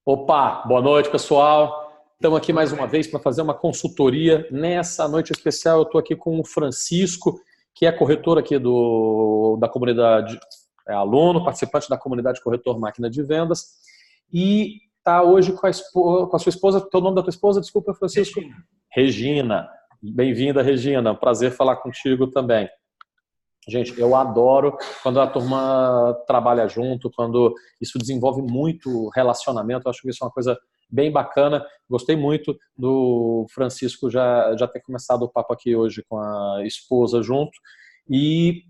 Opa, boa noite, pessoal. Estamos aqui Boa mais uma noite. vez para fazer uma consultoria. Nessa noite especial, eu estou aqui com o Francisco, que é corretor aqui da comunidade, é aluno, participante da comunidade Corretor Máquina de Vendas, e está hoje com a sua esposa. O nome da tua esposa, desculpa, Francisco? Regina. Regina. Bem-vinda, Regina. Prazer falar contigo também. Gente, eu adoro quando a turma trabalha junto, quando isso desenvolve muito relacionamento. Eu acho que isso é uma coisa bem bacana. Gostei muito do Francisco já ter começado o papo aqui hoje com a esposa junto. E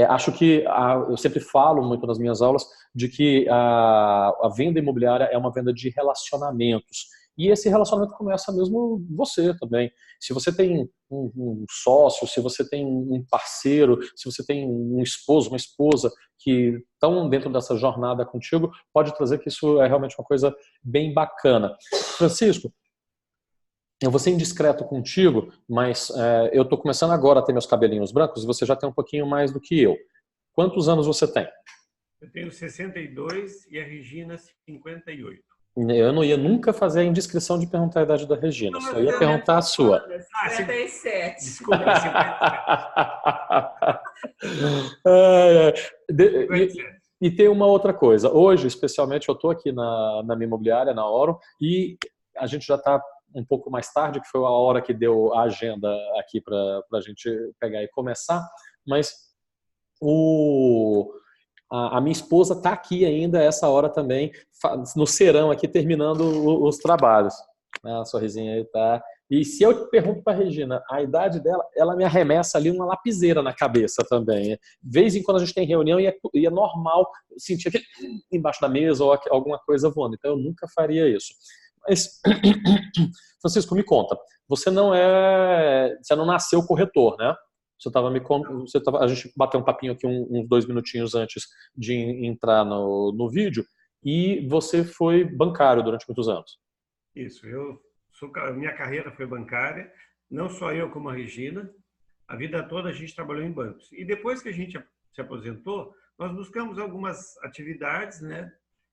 acho que eu sempre falo muito nas minhas aulas de que a venda imobiliária é uma venda de relacionamentos. E esse relacionamento começa mesmo você também. Se você tem um sócio, se você tem um parceiro, se você tem um esposo, uma esposa que estão dentro dessa jornada contigo, pode trazer que isso é realmente uma coisa bem bacana. Francisco, eu vou ser indiscreto contigo, mas eu estou começando agora a ter meus cabelinhos brancos e você já tem um pouquinho mais do que eu. Quantos anos você tem? Eu tenho 62 e a Regina 58. Eu não ia nunca fazer a indiscrição de perguntar a idade da Regina, Não, só mas ia eu... perguntar a sua. 57. Desculpa, 57. É, e, 57. e tem uma outra coisa. Hoje, especialmente, eu estou aqui na minha imobiliária, na Oro, e a gente já está um pouco mais tarde, que foi a hora que deu a agenda aqui para a gente pegar e começar, mas a minha esposa está aqui ainda essa hora também, no serão aqui, terminando os trabalhos. A sorrisinha aí tá. E se eu pergunto para a Regina a idade dela, ela me arremessa ali uma lapiseira na cabeça também. De vez em quando a gente tem reunião e é normal sentir aquele embaixo da mesa ou alguma coisa voando. Então eu nunca faria isso. Mas, Francisco, me conta. Você não nasceu corretor, né? A gente bateu um papinho aqui uns 2 minutinhos antes de entrar no vídeo, e você foi bancário durante muitos anos. Isso, minha carreira foi bancária, não só eu como a Regina, a vida toda a gente trabalhou em bancos. E depois que a gente se aposentou, nós buscamos algumas atividades, né?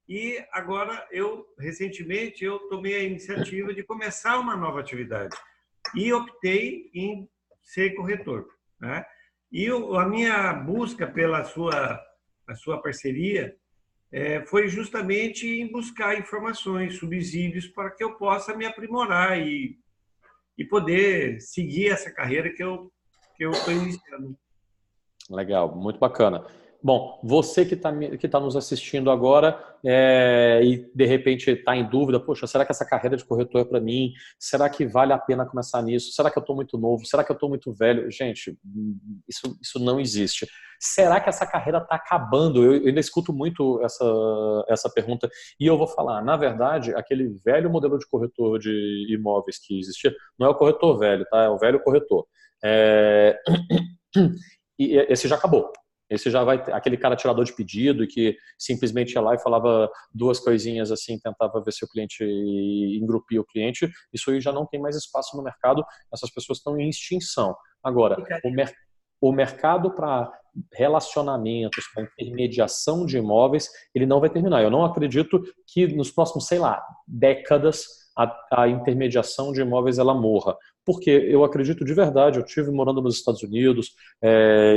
E agora, recentemente, eu tomei a iniciativa de começar uma nova atividade e optei em ser corretor, né? E a minha busca pela a sua parceria foi justamente em buscar informações, subsídios para que eu possa me aprimorar e poder seguir essa carreira que eu estou iniciando. Legal, muito bacana. Bom, você que tá nos assistindo agora e de repente está em dúvida, poxa, será que essa carreira de corretor é para mim? Será que vale a pena começar nisso? Será que eu estou muito novo? Será que eu estou muito velho? Gente, isso não existe. Será que essa carreira está acabando? Eu ainda escuto muito essa pergunta e eu vou falar, na verdade, aquele velho modelo de corretor de imóveis que existia, não é o corretor velho, tá? É o velho corretor. E esse já acabou. Esse já vai ter aquele cara tirador de pedido que simplesmente ia lá e falava duas coisinhas assim, tentava ver se o cliente engrupia o cliente. Isso aí já não tem mais espaço no mercado. Essas pessoas estão em extinção. Agora, o mercado para relacionamentos, para intermediação de imóveis, ele não vai terminar. Eu não acredito que nos próximos, sei lá, décadas a intermediação de imóveis ela morra. Porque eu acredito de verdade, eu estive morando nos Estados Unidos,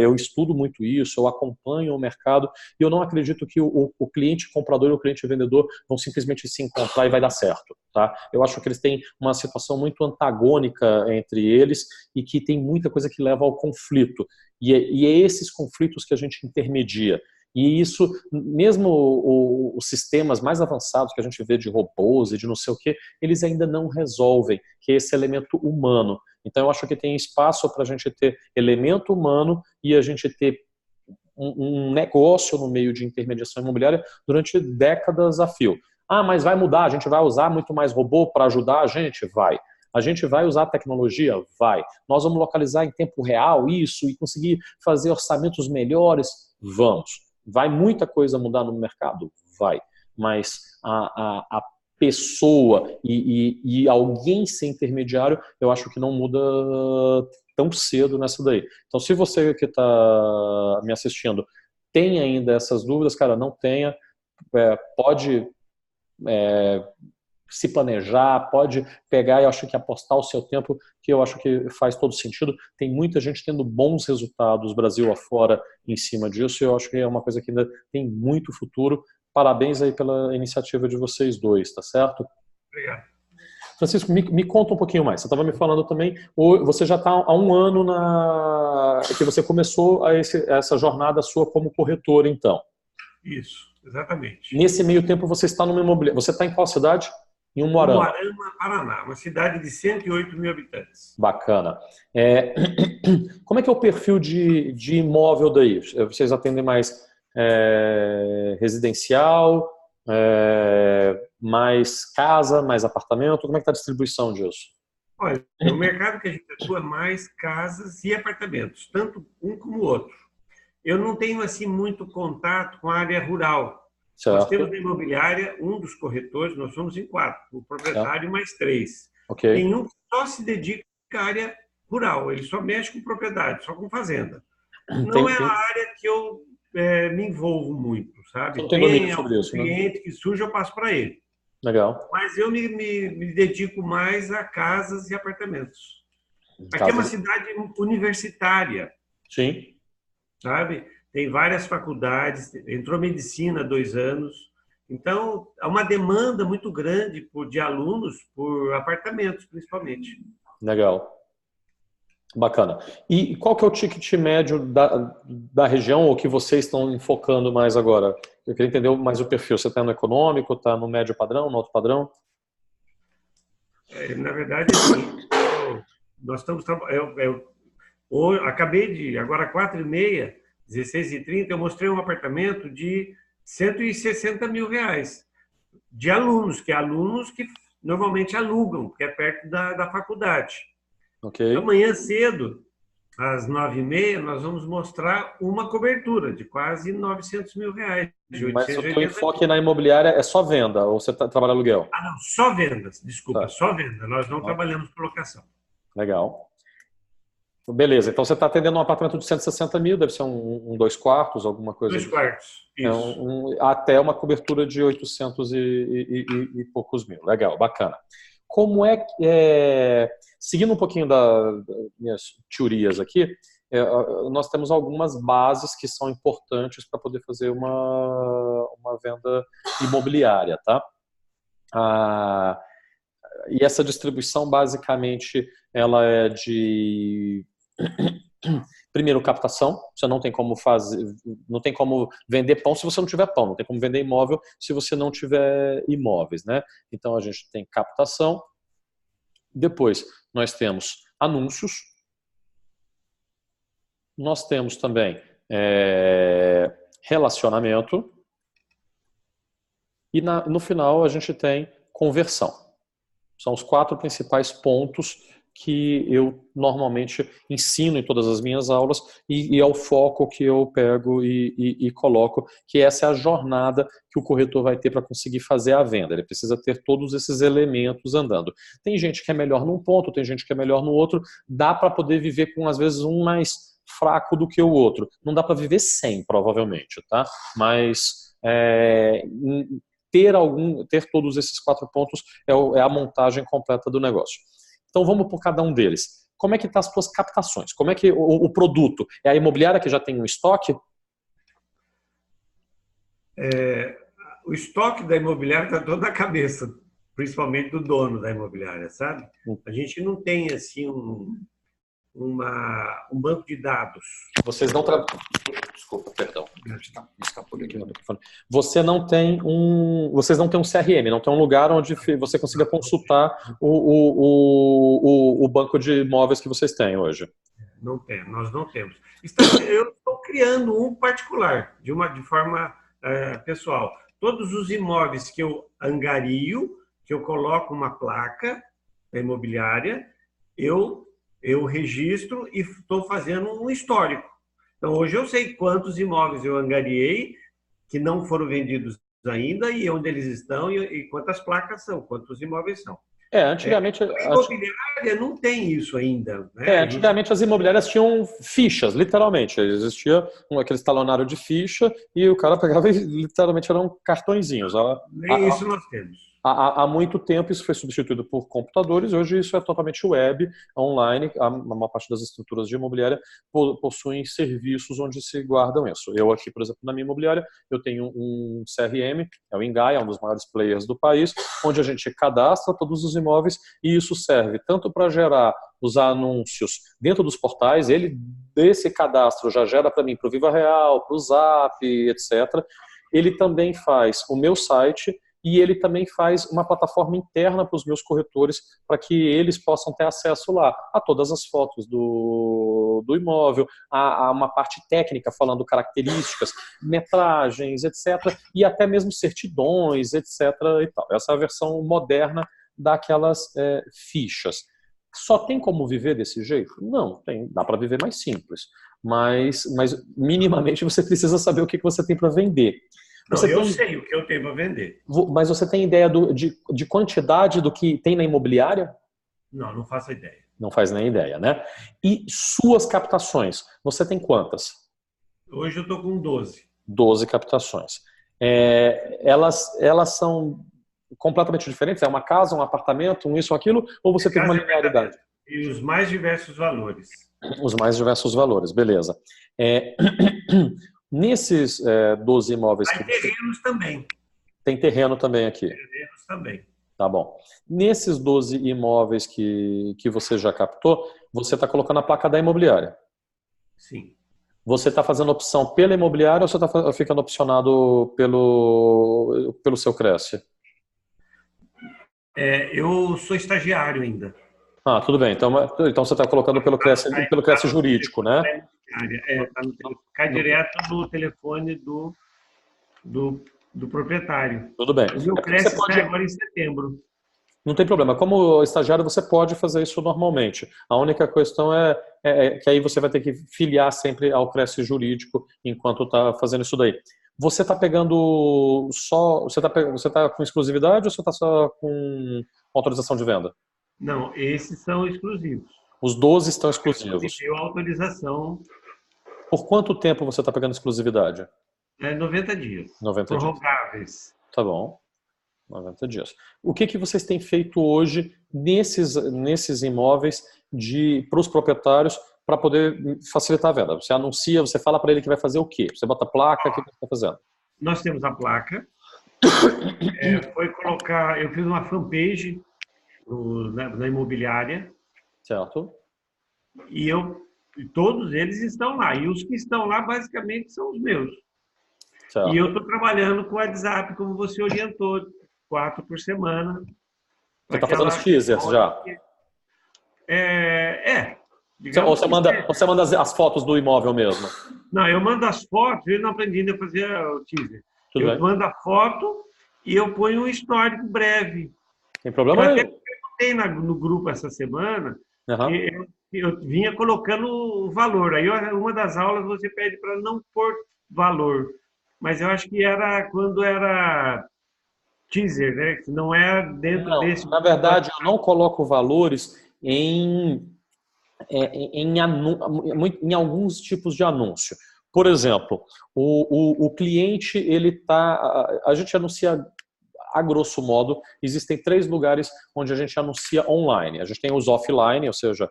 eu estudo muito isso, eu acompanho o mercado e eu não acredito que o cliente comprador e o cliente vendedor vão simplesmente se encontrar e vai dar certo. Tá? Eu acho que eles têm uma situação muito antagônica entre eles e que tem muita coisa que leva ao conflito. E é esses conflitos que a gente intermedia. E isso, mesmo os sistemas mais avançados que a gente vê de robôs e de não sei o que, eles ainda não resolvem, que é esse elemento humano. Então eu acho que tem espaço para a gente ter elemento humano e a gente ter um negócio no meio de intermediação imobiliária durante décadas a fio. Ah, mas vai mudar, a gente vai usar muito mais robô para ajudar a gente? Vai. A gente vai usar tecnologia? Vai. Nós vamos localizar em tempo real isso e conseguir fazer orçamentos melhores? Vamos. Vai muita coisa mudar no mercado? Vai. Mas a pessoa e alguém ser intermediário, eu acho que não muda tão cedo nessa daí. Então, se você que está me assistindo tem ainda essas dúvidas, cara, não tenha, pode se planejar, pode pegar e acho que apostar o seu tempo, que eu acho que faz todo sentido. Tem muita gente tendo bons resultados Brasil afora em cima disso, e eu acho que é uma coisa que ainda tem muito futuro. Parabéns aí pela iniciativa de vocês dois, tá certo? Obrigado. Francisco, me conta um pouquinho mais. Você estava me falando também, você já está há um ano que você começou essa jornada sua como corretor, então. Isso, exatamente. Nesse meio tempo você está numa imobiliária. Você está em qual cidade? Em Umuarama. Umuarama, Paraná, uma cidade de 108 mil habitantes. Bacana. Como é que é o perfil de imóvel daí? Vocês atendem mais residencial, mais casa, mais apartamento? Como é que está a distribuição disso? Olha, o mercado que a gente atua mais casas e apartamentos, tanto um como o outro. Eu não tenho assim muito contato com a área rural. Certo. Nós temos na imobiliária um dos corretores, nós somos em 4, o proprietário mais 3. Okay. Tem um que só se dedica à área rural, ele só mexe com propriedade, só com fazenda. Não é a área que eu me envolvo muito, sabe? Não tem domínio sobre isso, cliente que surge, eu passo para ele. Legal. Mas eu me dedico mais a casas e apartamentos. Aqui é uma cidade universitária. Sim. Sabe? Tem várias faculdades, entrou medicina há 2 anos. Então, há uma demanda muito grande de alunos por apartamentos, principalmente. Legal. Bacana. E qual que é o ticket médio da região, ou que vocês estão enfocando mais agora? Eu queria entender mais o perfil. Você está no econômico, está no médio padrão, no alto padrão? Na verdade, nós estamos acabei agora 4h30, 16h30, eu mostrei um apartamento de 160 mil reais de alunos, que normalmente alugam, porque é perto da faculdade. Okay. Amanhã cedo, às 9h30, nós vamos mostrar uma cobertura de quase 900 mil reais. Mas o teu enfoque na imobiliária é só venda, ou você trabalha aluguel? Ah, não, só vendas, desculpa, tá. Só venda. Nós não trabalhamos por locação. Legal. Beleza, então você está atendendo um apartamento de 160 mil, deve ser um 2 quartos, alguma coisa. 2 quartos, isso. Até uma cobertura de 800 e poucos mil. Legal, bacana. Como seguindo um pouquinho das minhas teorias aqui, nós temos algumas bases que são importantes para poder fazer uma venda imobiliária, tá? E essa distribuição, basicamente, ela é de... Primeiro, captação. Você não tem como não tem como vender pão se você não tiver pão, não tem como vender imóvel se você não tiver imóveis, né? Então a gente tem captação. Depois nós temos anúncios. Nós temos também relacionamento. E no final a gente tem conversão. São os 4 principais pontos que eu normalmente ensino em todas as minhas aulas e é o foco que eu pego e coloco, que essa é a jornada que o corretor vai ter para conseguir fazer a venda. Ele precisa ter todos esses elementos andando. Tem gente que é melhor num ponto, tem gente que é melhor no outro, dá para poder viver com, às vezes, um mais fraco do que o outro. Não dá para viver sem, provavelmente, tá? Mas... ter todos esses 4 pontos é a montagem completa do negócio. Então vamos por cada um deles. Como é que estão as suas captações? Como é que o produto? É a imobiliária que já tem um estoque? O estoque da imobiliária está todo na cabeça, principalmente do dono da imobiliária, sabe? A gente não tem assim um banco de dados. Vocês não Desculpa, perdão. Me escapou aqui no microfone. Vocês não têm um CRM, não tem um lugar onde você consiga consultar o banco de imóveis que vocês têm hoje. Não tem, nós não temos. Eu estou criando um particular, de forma pessoal. Todos os imóveis que eu angario, que eu coloco uma placa da imobiliária, eu registro e estou fazendo um histórico. Então, hoje eu sei quantos imóveis eu angariei que não foram vendidos ainda e onde eles estão e quantas placas são, quantos imóveis são. Antigamente... A imobiliária não tem isso ainda. Né? Antigamente as imobiliárias tinham fichas, literalmente. Existia aquele talonário de ficha e o cara pegava e literalmente eram cartõezinhos. Nem isso nós temos. Há muito tempo isso foi substituído por computadores, hoje isso é totalmente web, online. A maior parte das estruturas de imobiliária possuem serviços onde se guardam isso. Eu aqui, por exemplo, na minha imobiliária, eu tenho um CRM, é o Engai, é um dos maiores players do país, onde a gente cadastra todos os imóveis e isso serve tanto para gerar os anúncios dentro dos portais, ele desse cadastro já gera para mim, para o Viva Real, para o Zap, etc. Ele também faz o meu site e ele também faz uma plataforma interna para os meus corretores para que eles possam ter acesso lá a todas as fotos do imóvel, a uma parte técnica falando características, metragens, etc. E até mesmo certidões, etc. E tal. Essa é a versão moderna daquelas fichas. Só tem como viver desse jeito? Não, tem. Dá para viver mais simples. Mas minimamente você precisa saber o que você tem para vender. Não, eu sei o que eu tenho para vender. Mas você tem ideia de quantidade do que tem na imobiliária? Não, não faço ideia. Não faz nem ideia, né? E suas captações, você tem quantas? Hoje eu estou com 12. 12 captações. Elas são completamente diferentes? É uma casa, um apartamento, um isso ou aquilo? Ou você tem uma linearidade? E os mais diversos valores. Os mais diversos valores, beleza. Nesses 12 imóveis... Tem terrenos também. Tem terreno também aqui. Terrenos também. Tá bom. Nesses 12 imóveis que você já captou, você está colocando a placa da imobiliária? Sim. Você está fazendo opção pela imobiliária ou você está ficando opcionado pelo seu Cresce? Eu sou estagiário ainda. Tudo bem. Então você está colocando pelo Cresce jurídico, né? Cai direto no telefone do proprietário. Tudo bem. O meu Cresce sai agora em setembro. Não tem problema. Como estagiário, você pode fazer isso normalmente. A única questão é que aí você vai ter que filiar sempre ao Cresce jurídico enquanto está fazendo isso daí. Você está pegando só... Você está com exclusividade ou você está só com autorização de venda? Não, esses são exclusivos. Os 12 estão exclusivos. Eu autorização. Por quanto tempo você está pegando exclusividade? 90 dias. 90 prorrogáveis. Tá bom. 90 dias. O que vocês têm feito hoje nesses imóveis para os proprietários para poder facilitar a venda? Você anuncia, você fala para ele que vai fazer o quê? Você bota a placa, o que você está fazendo? Nós temos a placa. Eu fiz uma fanpage na imobiliária. Certo. E todos eles estão lá. E os que estão lá, basicamente, são os meus. Certo. E eu estou trabalhando com o WhatsApp, como você orientou, 4 por semana. Você está fazendo os teasers já? Ou você manda as fotos do imóvel mesmo? Não, eu mando as fotos, eu não aprendi ainda a fazer o teaser. Tudo bem. Mando a foto e eu ponho um histórico breve. Tem problema? Eu até perguntei no grupo essa semana, eu vinha colocando o valor. Aí uma das aulas você pede para não pôr valor. Mas eu acho que era quando era teaser, né? Não é dentro desse... Na verdade, eu não coloco valores em alguns tipos de anúncio. Por exemplo, o cliente, a gente anuncia, a grosso modo, existem 3 lugares onde a gente anuncia online. A gente tem os offline, ou seja,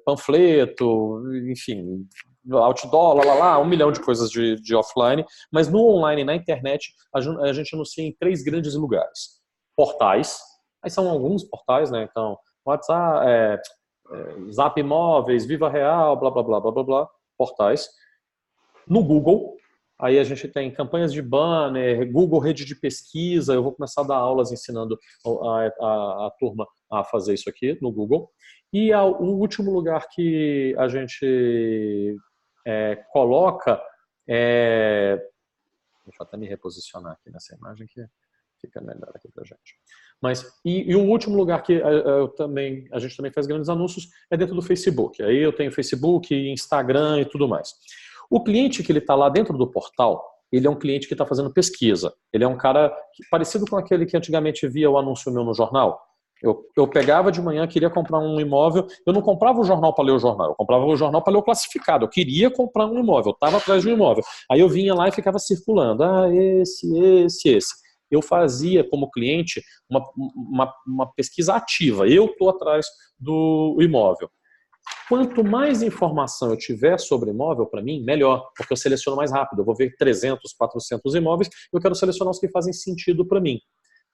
panfleto, enfim, outdoor, 1 milhão de coisas de offline, mas no online, na internet, a gente anuncia em 3 grandes lugares. Portais, aí são alguns portais, né? Então, WhatsApp, Zap Imóveis, Viva Real, blá, blá, blá, blá, blá, blá, portais. No Google, aí a gente tem campanhas de banner, Google Rede de Pesquisa, eu vou começar a dar aulas ensinando a turma a fazer isso aqui no Google. E o último lugar que a gente coloca deixa eu até me reposicionar aqui nessa imagem que fica melhor aqui pra gente. Mas, e o último lugar que a gente também faz grandes anúncios é dentro do Facebook. Aí eu tenho Facebook, Instagram e tudo mais. O cliente que ele está lá dentro do portal, ele é um cliente que está fazendo pesquisa. Ele é um cara parecido com aquele que antigamente via o anúncio meu no jornal. Eu pegava de manhã, queria comprar um imóvel, eu não comprava o jornal para ler o jornal, eu comprava o jornal para ler o classificado, eu queria comprar um imóvel, eu estava atrás de um imóvel. Aí eu vinha lá e ficava circulando, esse. Eu fazia como cliente uma pesquisa ativa, eu estou atrás do imóvel. Quanto mais informação eu tiver sobre imóvel, para mim, melhor, porque eu seleciono mais rápido. Eu vou ver 300, 400 imóveis, eu quero selecionar os que fazem sentido para mim.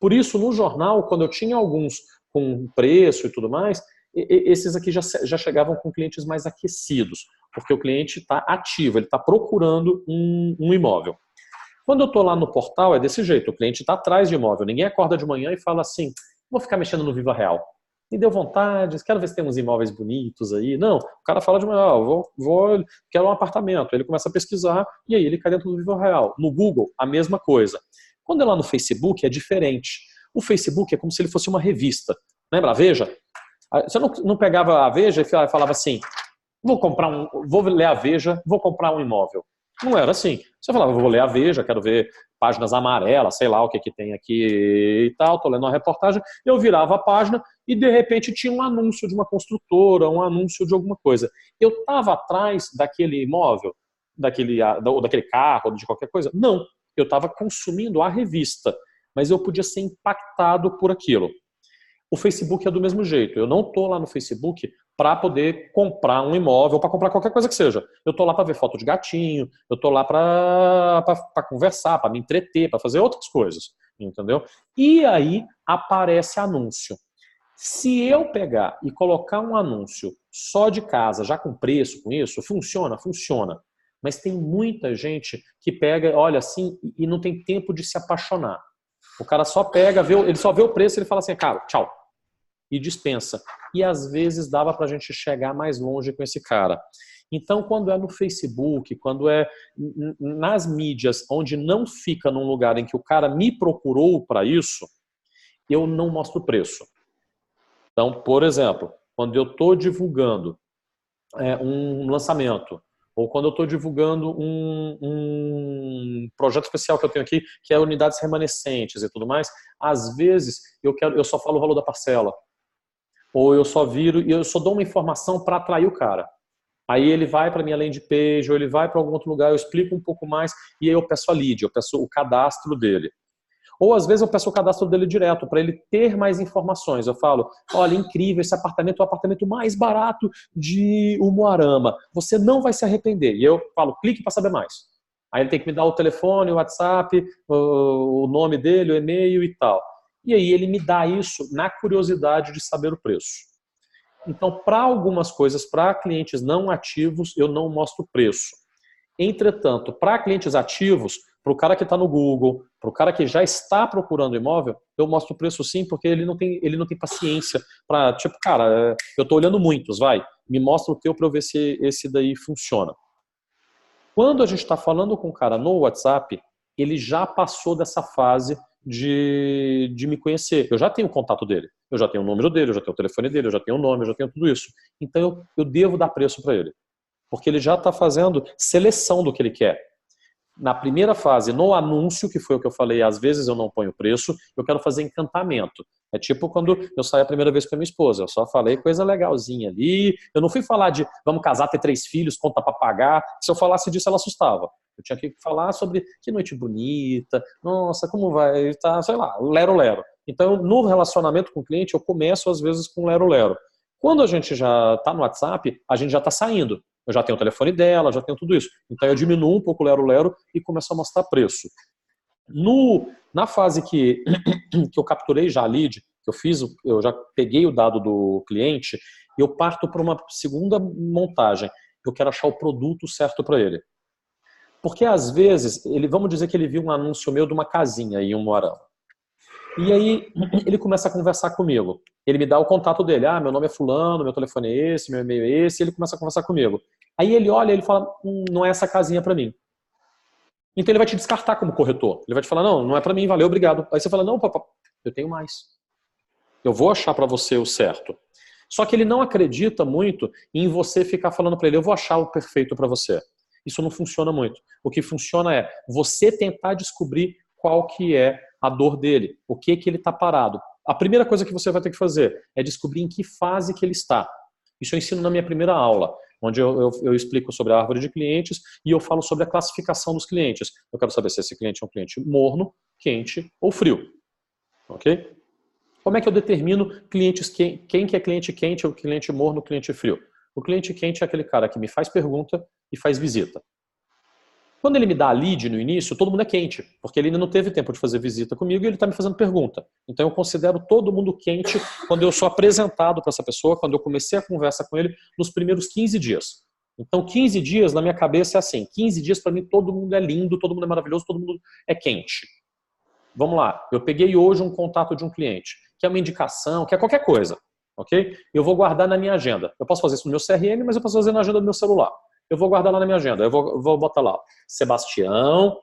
Por isso, no jornal, quando eu tinha alguns com preço e tudo mais, esses aqui já chegavam com clientes mais aquecidos, porque o cliente está ativo, ele está procurando um imóvel. Quando eu estou lá no portal, é desse jeito, o cliente está atrás de imóvel. Ninguém acorda de manhã e fala assim, vou ficar mexendo no Viva Real. Me deu vontade, quero ver se tem uns imóveis bonitos aí. Não, o cara fala de manhã, quero um apartamento. Ele começa a pesquisar e aí ele cai dentro do Viva Real. No Google, a mesma coisa. Quando é lá no Facebook, é diferente. O Facebook é como se ele fosse uma revista. Lembra a Veja? Você não pegava a Veja e falava assim, vou ler a Veja, vou comprar um imóvel. Não era assim. Você falava, vou ler a Veja, quero ver páginas amarelas, sei lá o que tem aqui e tal, tô lendo uma reportagem. Eu virava a página e de repente tinha um anúncio de uma construtora, um anúncio de alguma coisa. Eu estava atrás daquele imóvel, daquele carro, ou de qualquer coisa? Não. Eu estava consumindo a revista, mas eu podia ser impactado por aquilo. O Facebook é do mesmo jeito. Eu não estou lá no Facebook para poder comprar um imóvel, para comprar qualquer coisa que seja. Eu estou lá para ver foto de gatinho, eu estou lá para conversar, para me entreter, para fazer outras coisas, entendeu? E aí aparece anúncio. Se eu pegar e colocar um anúncio só de casa, já com preço, com isso, funciona? Funciona. Mas tem muita gente que pega, olha assim, e não tem tempo de se apaixonar. O cara só pega, ele só vê o preço e ele fala assim, cara, tchau. E dispensa. E às vezes dava pra gente chegar mais longe com esse cara. Então, quando é no Facebook, quando é nas mídias, onde não fica num lugar em que o cara me procurou para isso, eu não mostro o preço. Então, por exemplo, quando eu estou divulgando um lançamento, ou quando eu estou divulgando um projeto especial que eu tenho aqui, que é unidades remanescentes e tudo mais, às vezes eu só falo o valor da parcela. Ou eu só viro e eu só dou uma informação para atrair o cara. Aí ele vai para minha landing page, ou ele vai para algum outro lugar, eu explico um pouco mais, e aí eu peço a lead, eu peço o cadastro dele. Ou às vezes eu peço o cadastro dele direto, para ele ter mais informações. Eu falo, olha, incrível, esse apartamento é o apartamento mais barato de Umuarama. Você não vai se arrepender. E eu falo, clique para saber mais. Aí ele tem que me dar o telefone, o WhatsApp, o nome dele, o e-mail e tal. E aí ele me dá isso na curiosidade de saber o preço. Então, para algumas coisas, para clientes não ativos, eu não mostro o preço. Entretanto, para clientes ativos, para o cara que está no Google, para o cara que já está procurando imóvel, eu mostro o preço sim, porque ele não tem paciência para, tipo, cara, eu estou olhando muitos, me mostra o teu para eu ver se esse daí funciona. Quando a gente está falando com o cara no WhatsApp, ele já passou dessa fase de me conhecer. Eu já tenho o contato dele, eu já tenho o número dele, eu já tenho o telefone dele, eu já tenho o nome, eu já tenho tudo isso. Então eu devo dar preço para ele, porque ele já está fazendo seleção do que ele quer. Na primeira fase, no anúncio, que foi o que eu falei, às vezes eu não ponho preço, eu quero fazer encantamento. É tipo quando eu saí a primeira vez com a minha esposa, eu só falei coisa legalzinha ali, eu não fui falar de vamos casar, ter 3 filhos, conta para pagar. Se eu falasse disso, ela assustava. Eu tinha que falar sobre que noite bonita, nossa, como vai, tá, sei lá, lero-lero. Então, no relacionamento com o cliente, eu começo às vezes com lero-lero. Quando a gente já está no WhatsApp, a gente já está saindo. Eu já tenho o telefone dela, já tenho tudo isso. Então eu diminuo um pouco o lero-lero e começo a mostrar preço. Na fase que eu capturei já a lead, que eu já peguei o dado do cliente, eu parto para uma segunda montagem. Eu quero achar o produto certo para ele. Porque às vezes, vamos dizer que ele viu um anúncio meu de uma casinha em Umuarama. E aí ele começa a conversar comigo. Ele me dá o contato dele. Ah, meu nome é fulano, meu telefone é esse, meu e-mail é esse. E ele começa a conversar comigo. Aí ele olha e ele fala, não é essa casinha para mim. Então ele vai te descartar como corretor. Ele vai te falar, não é para mim, valeu, obrigado. Aí você fala, não, papai, eu tenho mais. Eu vou achar para você o certo. Só que ele não acredita muito em você ficar falando para ele, eu vou achar o perfeito para você. Isso não funciona muito. O que funciona é você tentar descobrir qual que é a dor dele, o que ele está parado. A primeira coisa que você vai ter que fazer é descobrir em que fase que ele está. Isso eu ensino na minha primeira aula, onde eu explico sobre a árvore de clientes e eu falo sobre a classificação dos clientes. Eu quero saber se esse cliente é um cliente morno, quente ou frio. Ok? Como é que eu determino clientes, quem que é cliente quente, o cliente morno, o cliente frio? O cliente quente é aquele cara que me faz pergunta e faz visita. Quando ele me dá a lead no início, todo mundo é quente, porque ele ainda não teve tempo de fazer visita comigo e ele está me fazendo pergunta. Então eu considero todo mundo quente quando eu sou apresentado para essa pessoa, quando eu comecei a conversa com ele nos primeiros 15 dias. Então 15 dias na minha cabeça é assim, 15 dias para mim todo mundo é lindo, todo mundo é maravilhoso, todo mundo é quente. Vamos lá, eu peguei hoje um contato de um cliente, que é uma indicação, que é qualquer coisa, ok? Eu vou guardar na minha agenda. Eu posso fazer isso no meu CRM, mas eu posso fazer na agenda do meu celular. Eu vou guardar lá na minha agenda. Eu vou botar lá, Sebastião.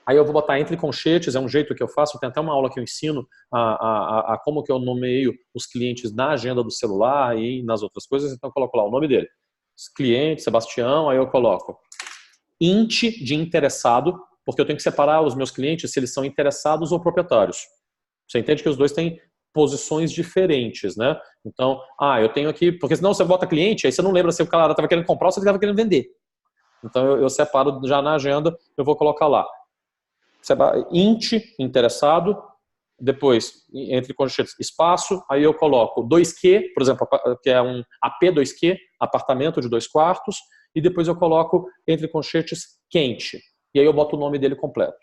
Aí eu vou botar entre colchetes, é um jeito que eu faço. Tem até uma aula que eu ensino a como que eu nomeio os clientes na agenda do celular e nas outras coisas. Então eu coloco lá o nome dele. Cliente, Sebastião, aí eu coloco int de interessado, porque eu tenho que separar os meus clientes se eles são interessados ou proprietários. Você entende que os dois têm posições diferentes, né? Então, eu tenho aqui... Porque senão você bota cliente, aí você não lembra se o cara estava querendo comprar ou se ele estava querendo vender. Então, eu separo já na agenda, eu vou colocar lá. Int, interessado, depois, entre colchetes, espaço, aí eu coloco 2Q, por exemplo, que é um AP2Q, apartamento de 2 quartos, e depois eu coloco entre colchetes, quente. E aí eu boto o nome dele completo.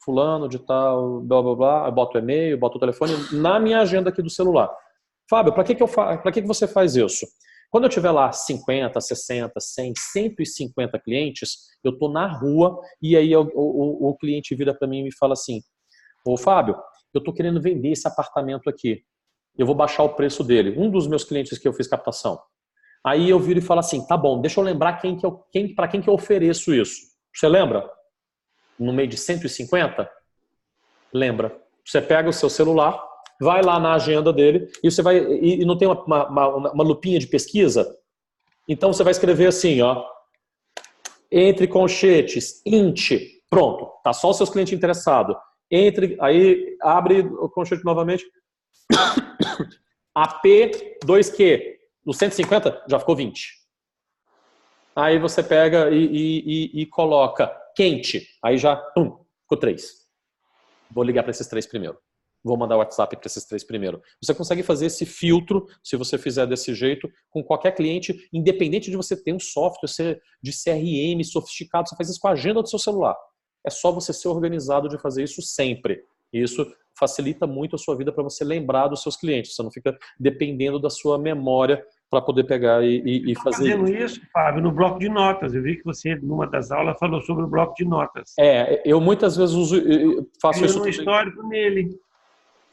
Fulano de tal, blá, blá, blá, eu boto o e-mail, boto o telefone na minha agenda aqui do celular. Fábio, para que você faz isso? Quando eu tiver lá 50, 60, 100, 150 clientes, eu estou na rua e aí o cliente vira para mim e me fala assim, ô Fábio, eu estou querendo vender esse apartamento aqui. Eu vou baixar o preço dele. Um dos meus clientes que eu fiz captação. Aí eu viro e falo assim, tá bom, deixa eu lembrar para quem que eu ofereço isso. Você lembra? No meio de 150, lembra. Você pega o seu celular, vai lá na agenda dele e você vai e não tem uma lupinha de pesquisa? Então você vai escrever assim, ó, entre colchetes, int, pronto, tá só os seus clientes interessados. Aí abre o colchete novamente, AP2Q, no 150 já ficou 20. Aí você pega e coloca quente, aí já, ficou 3. Vou ligar para esses 3 primeiro. Vou mandar o WhatsApp para esses 3 primeiro. Você consegue fazer esse filtro, se você fizer desse jeito, com qualquer cliente, independente de você ter um software de CRM sofisticado, você faz isso com a agenda do seu celular. É só você ser organizado de fazer isso sempre. E isso facilita muito a sua vida para você lembrar dos seus clientes. Você não fica dependendo da sua memória para poder pegar e fazer fazendo isso, Fábio, no bloco de notas. Eu vi que você, numa das aulas, falou sobre o bloco de notas. Eu muitas vezes faço isso. Um histórico nele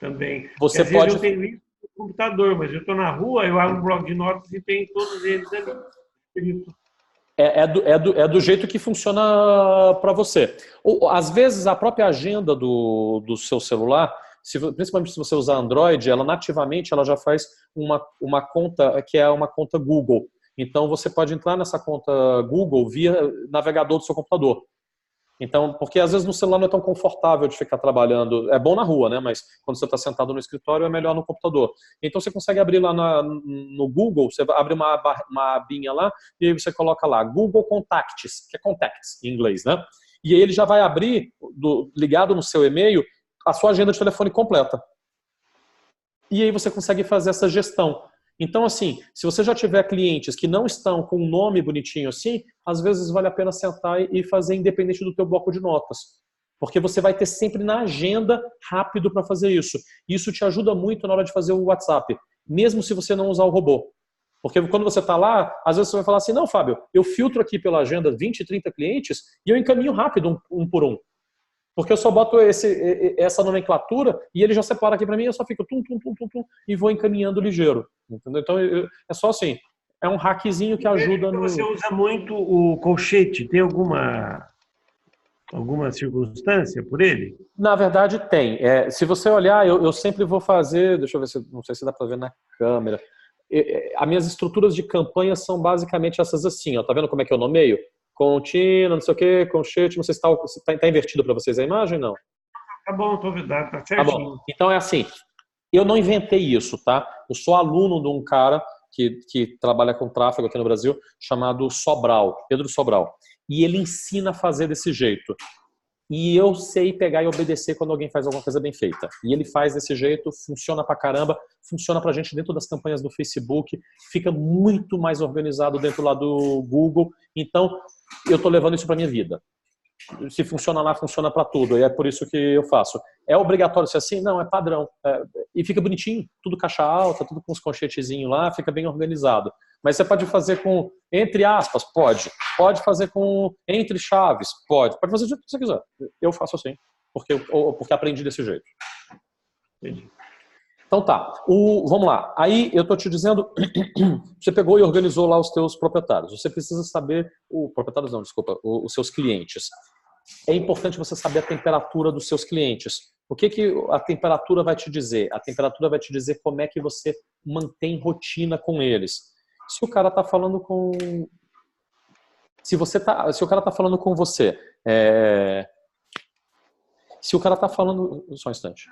também. Você pode... Eu tenho isso no computador, mas eu estou na rua, eu abro um bloco de notas e tenho todos eles ali. É do jeito que funciona para você. Ou, às vezes, a própria agenda do seu celular, principalmente se você usar Android, ela nativamente ela já faz uma conta que é uma conta Google. Então, você pode entrar nessa conta Google via navegador do seu computador. Então, porque às vezes no celular não é tão confortável de ficar trabalhando. É bom na rua, né? Mas quando você está sentado no escritório é melhor no computador. Então você consegue abrir lá no Google, você abre uma abinha lá e aí você coloca lá Google Contacts, que é Contacts em inglês, né? E aí ele já vai abrir, ligado no seu e-mail, a sua agenda de telefone completa. E aí você consegue fazer essa gestão. Então, assim, se você já tiver clientes que não estão com um nome bonitinho assim, às vezes vale a pena sentar e fazer independente do teu bloco de notas. Porque você vai ter sempre na agenda rápido para fazer isso. Isso te ajuda muito na hora de fazer o WhatsApp, mesmo se você não usar o robô. Porque quando você está lá, às vezes você vai falar assim, não, Fábio, eu filtro aqui pela agenda 20, 30 clientes e eu encaminho rápido um por um. Porque eu só boto essa nomenclatura e ele já separa aqui para mim, eu só fico tum, e vou encaminhando ligeiro. Entendeu? Então, é só assim, é um hackzinho que ajuda no... Você usa muito o colchete, tem alguma circunstância por ele? Na verdade, tem. Se você olhar, eu sempre vou fazer, deixa eu ver, não sei se dá para ver na câmera. As minhas estruturas de campanha são basicamente essas assim, ó, tá vendo como é que eu nomeio? Contínua, não sei o que, colchete, não sei se está invertido para vocês a imagem, não? Tá bom, tô vendo, tá certinho. Tá bom. Então é assim, Eu não inventei isso, tá? Eu sou aluno de um cara que trabalha com tráfego aqui no Brasil, chamado Sobral, Pedro Sobral. E ele ensina a fazer desse jeito. E eu sei pegar e obedecer quando alguém faz alguma coisa bem feita. E ele faz desse jeito, funciona pra caramba, funciona pra gente dentro das campanhas do Facebook, fica muito mais organizado dentro lá do Google. Então, eu tô levando isso pra minha vida. Se funciona lá, funciona para tudo. E é por isso que eu faço. É obrigatório ser assim? Não, é padrão. E fica bonitinho, tudo caixa alta, tudo com os colchetezinhos lá, fica bem organizado. Mas você pode fazer com entre aspas? Pode. Pode fazer com entre chaves? Pode. Pode fazer do jeito que você quiser. Eu faço assim, porque aprendi desse jeito. Entendi. Então tá, vamos lá. Aí eu tô te dizendo, você pegou e organizou lá os teus proprietários. Você precisa saber, proprietários não, desculpa, os seus clientes. É importante você saber a temperatura dos seus clientes. O que a temperatura vai te dizer? A temperatura vai te dizer como é que você mantém rotina com eles. Se o cara tá falando com... Se o cara tá falando com você... Se o cara tá falando... Só um instante.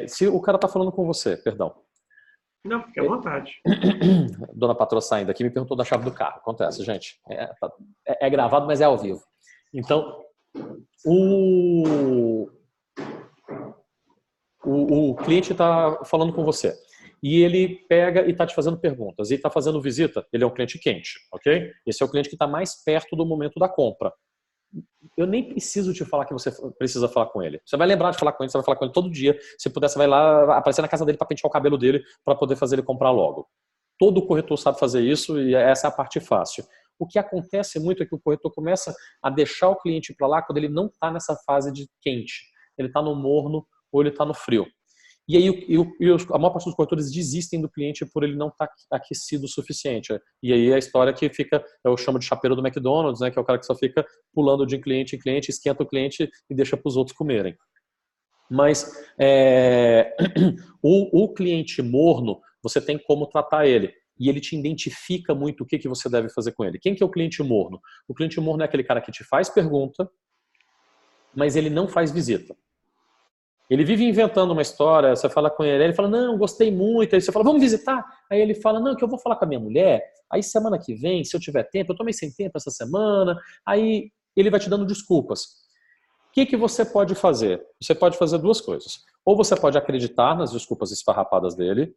Se o cara tá falando com você, perdão. Não, fique à vontade. Dona patroa saindo aqui me perguntou da chave do carro. Acontece, gente. É gravado, mas é ao vivo. Então, o cliente está falando com você e ele pega e está te fazendo perguntas e está fazendo visita. Ele é um cliente quente, ok? Esse é o cliente que está mais perto do momento da compra. Eu nem preciso te falar que você precisa falar com ele. Você vai lembrar de falar com ele, você vai falar com ele todo dia. Se puder, você vai lá aparecer na casa dele para pentear o cabelo dele para poder fazer ele comprar logo. Todo corretor sabe fazer isso e essa é a parte fácil. O que acontece muito é que o corretor começa a deixar o cliente para lá quando ele não está nessa fase de quente. Ele está no morno ou ele está no frio. E aí a maior parte dos corretores desistem do cliente por ele não estar aquecido o suficiente. E aí a história que fica, eu chamo de chapeiro do McDonald's, né, que é o cara que só fica pulando de cliente em cliente, esquenta o cliente e deixa para os outros comerem. Mas o cliente morno, você tem como tratar ele. E ele te identifica muito o que você deve fazer com ele. Quem que é o cliente morno? O cliente morno é aquele cara que te faz pergunta, mas ele não faz visita. Ele vive inventando uma história, você fala com ele fala, não, gostei muito. Aí você fala, vamos visitar? Aí ele fala, não, que eu vou falar com a minha mulher. Aí semana que vem, se eu tiver tempo, eu tomei sem tempo essa semana. Aí ele vai te dando desculpas. O que você pode fazer? Você pode fazer duas coisas. Ou você pode acreditar nas desculpas esfarrapadas dele,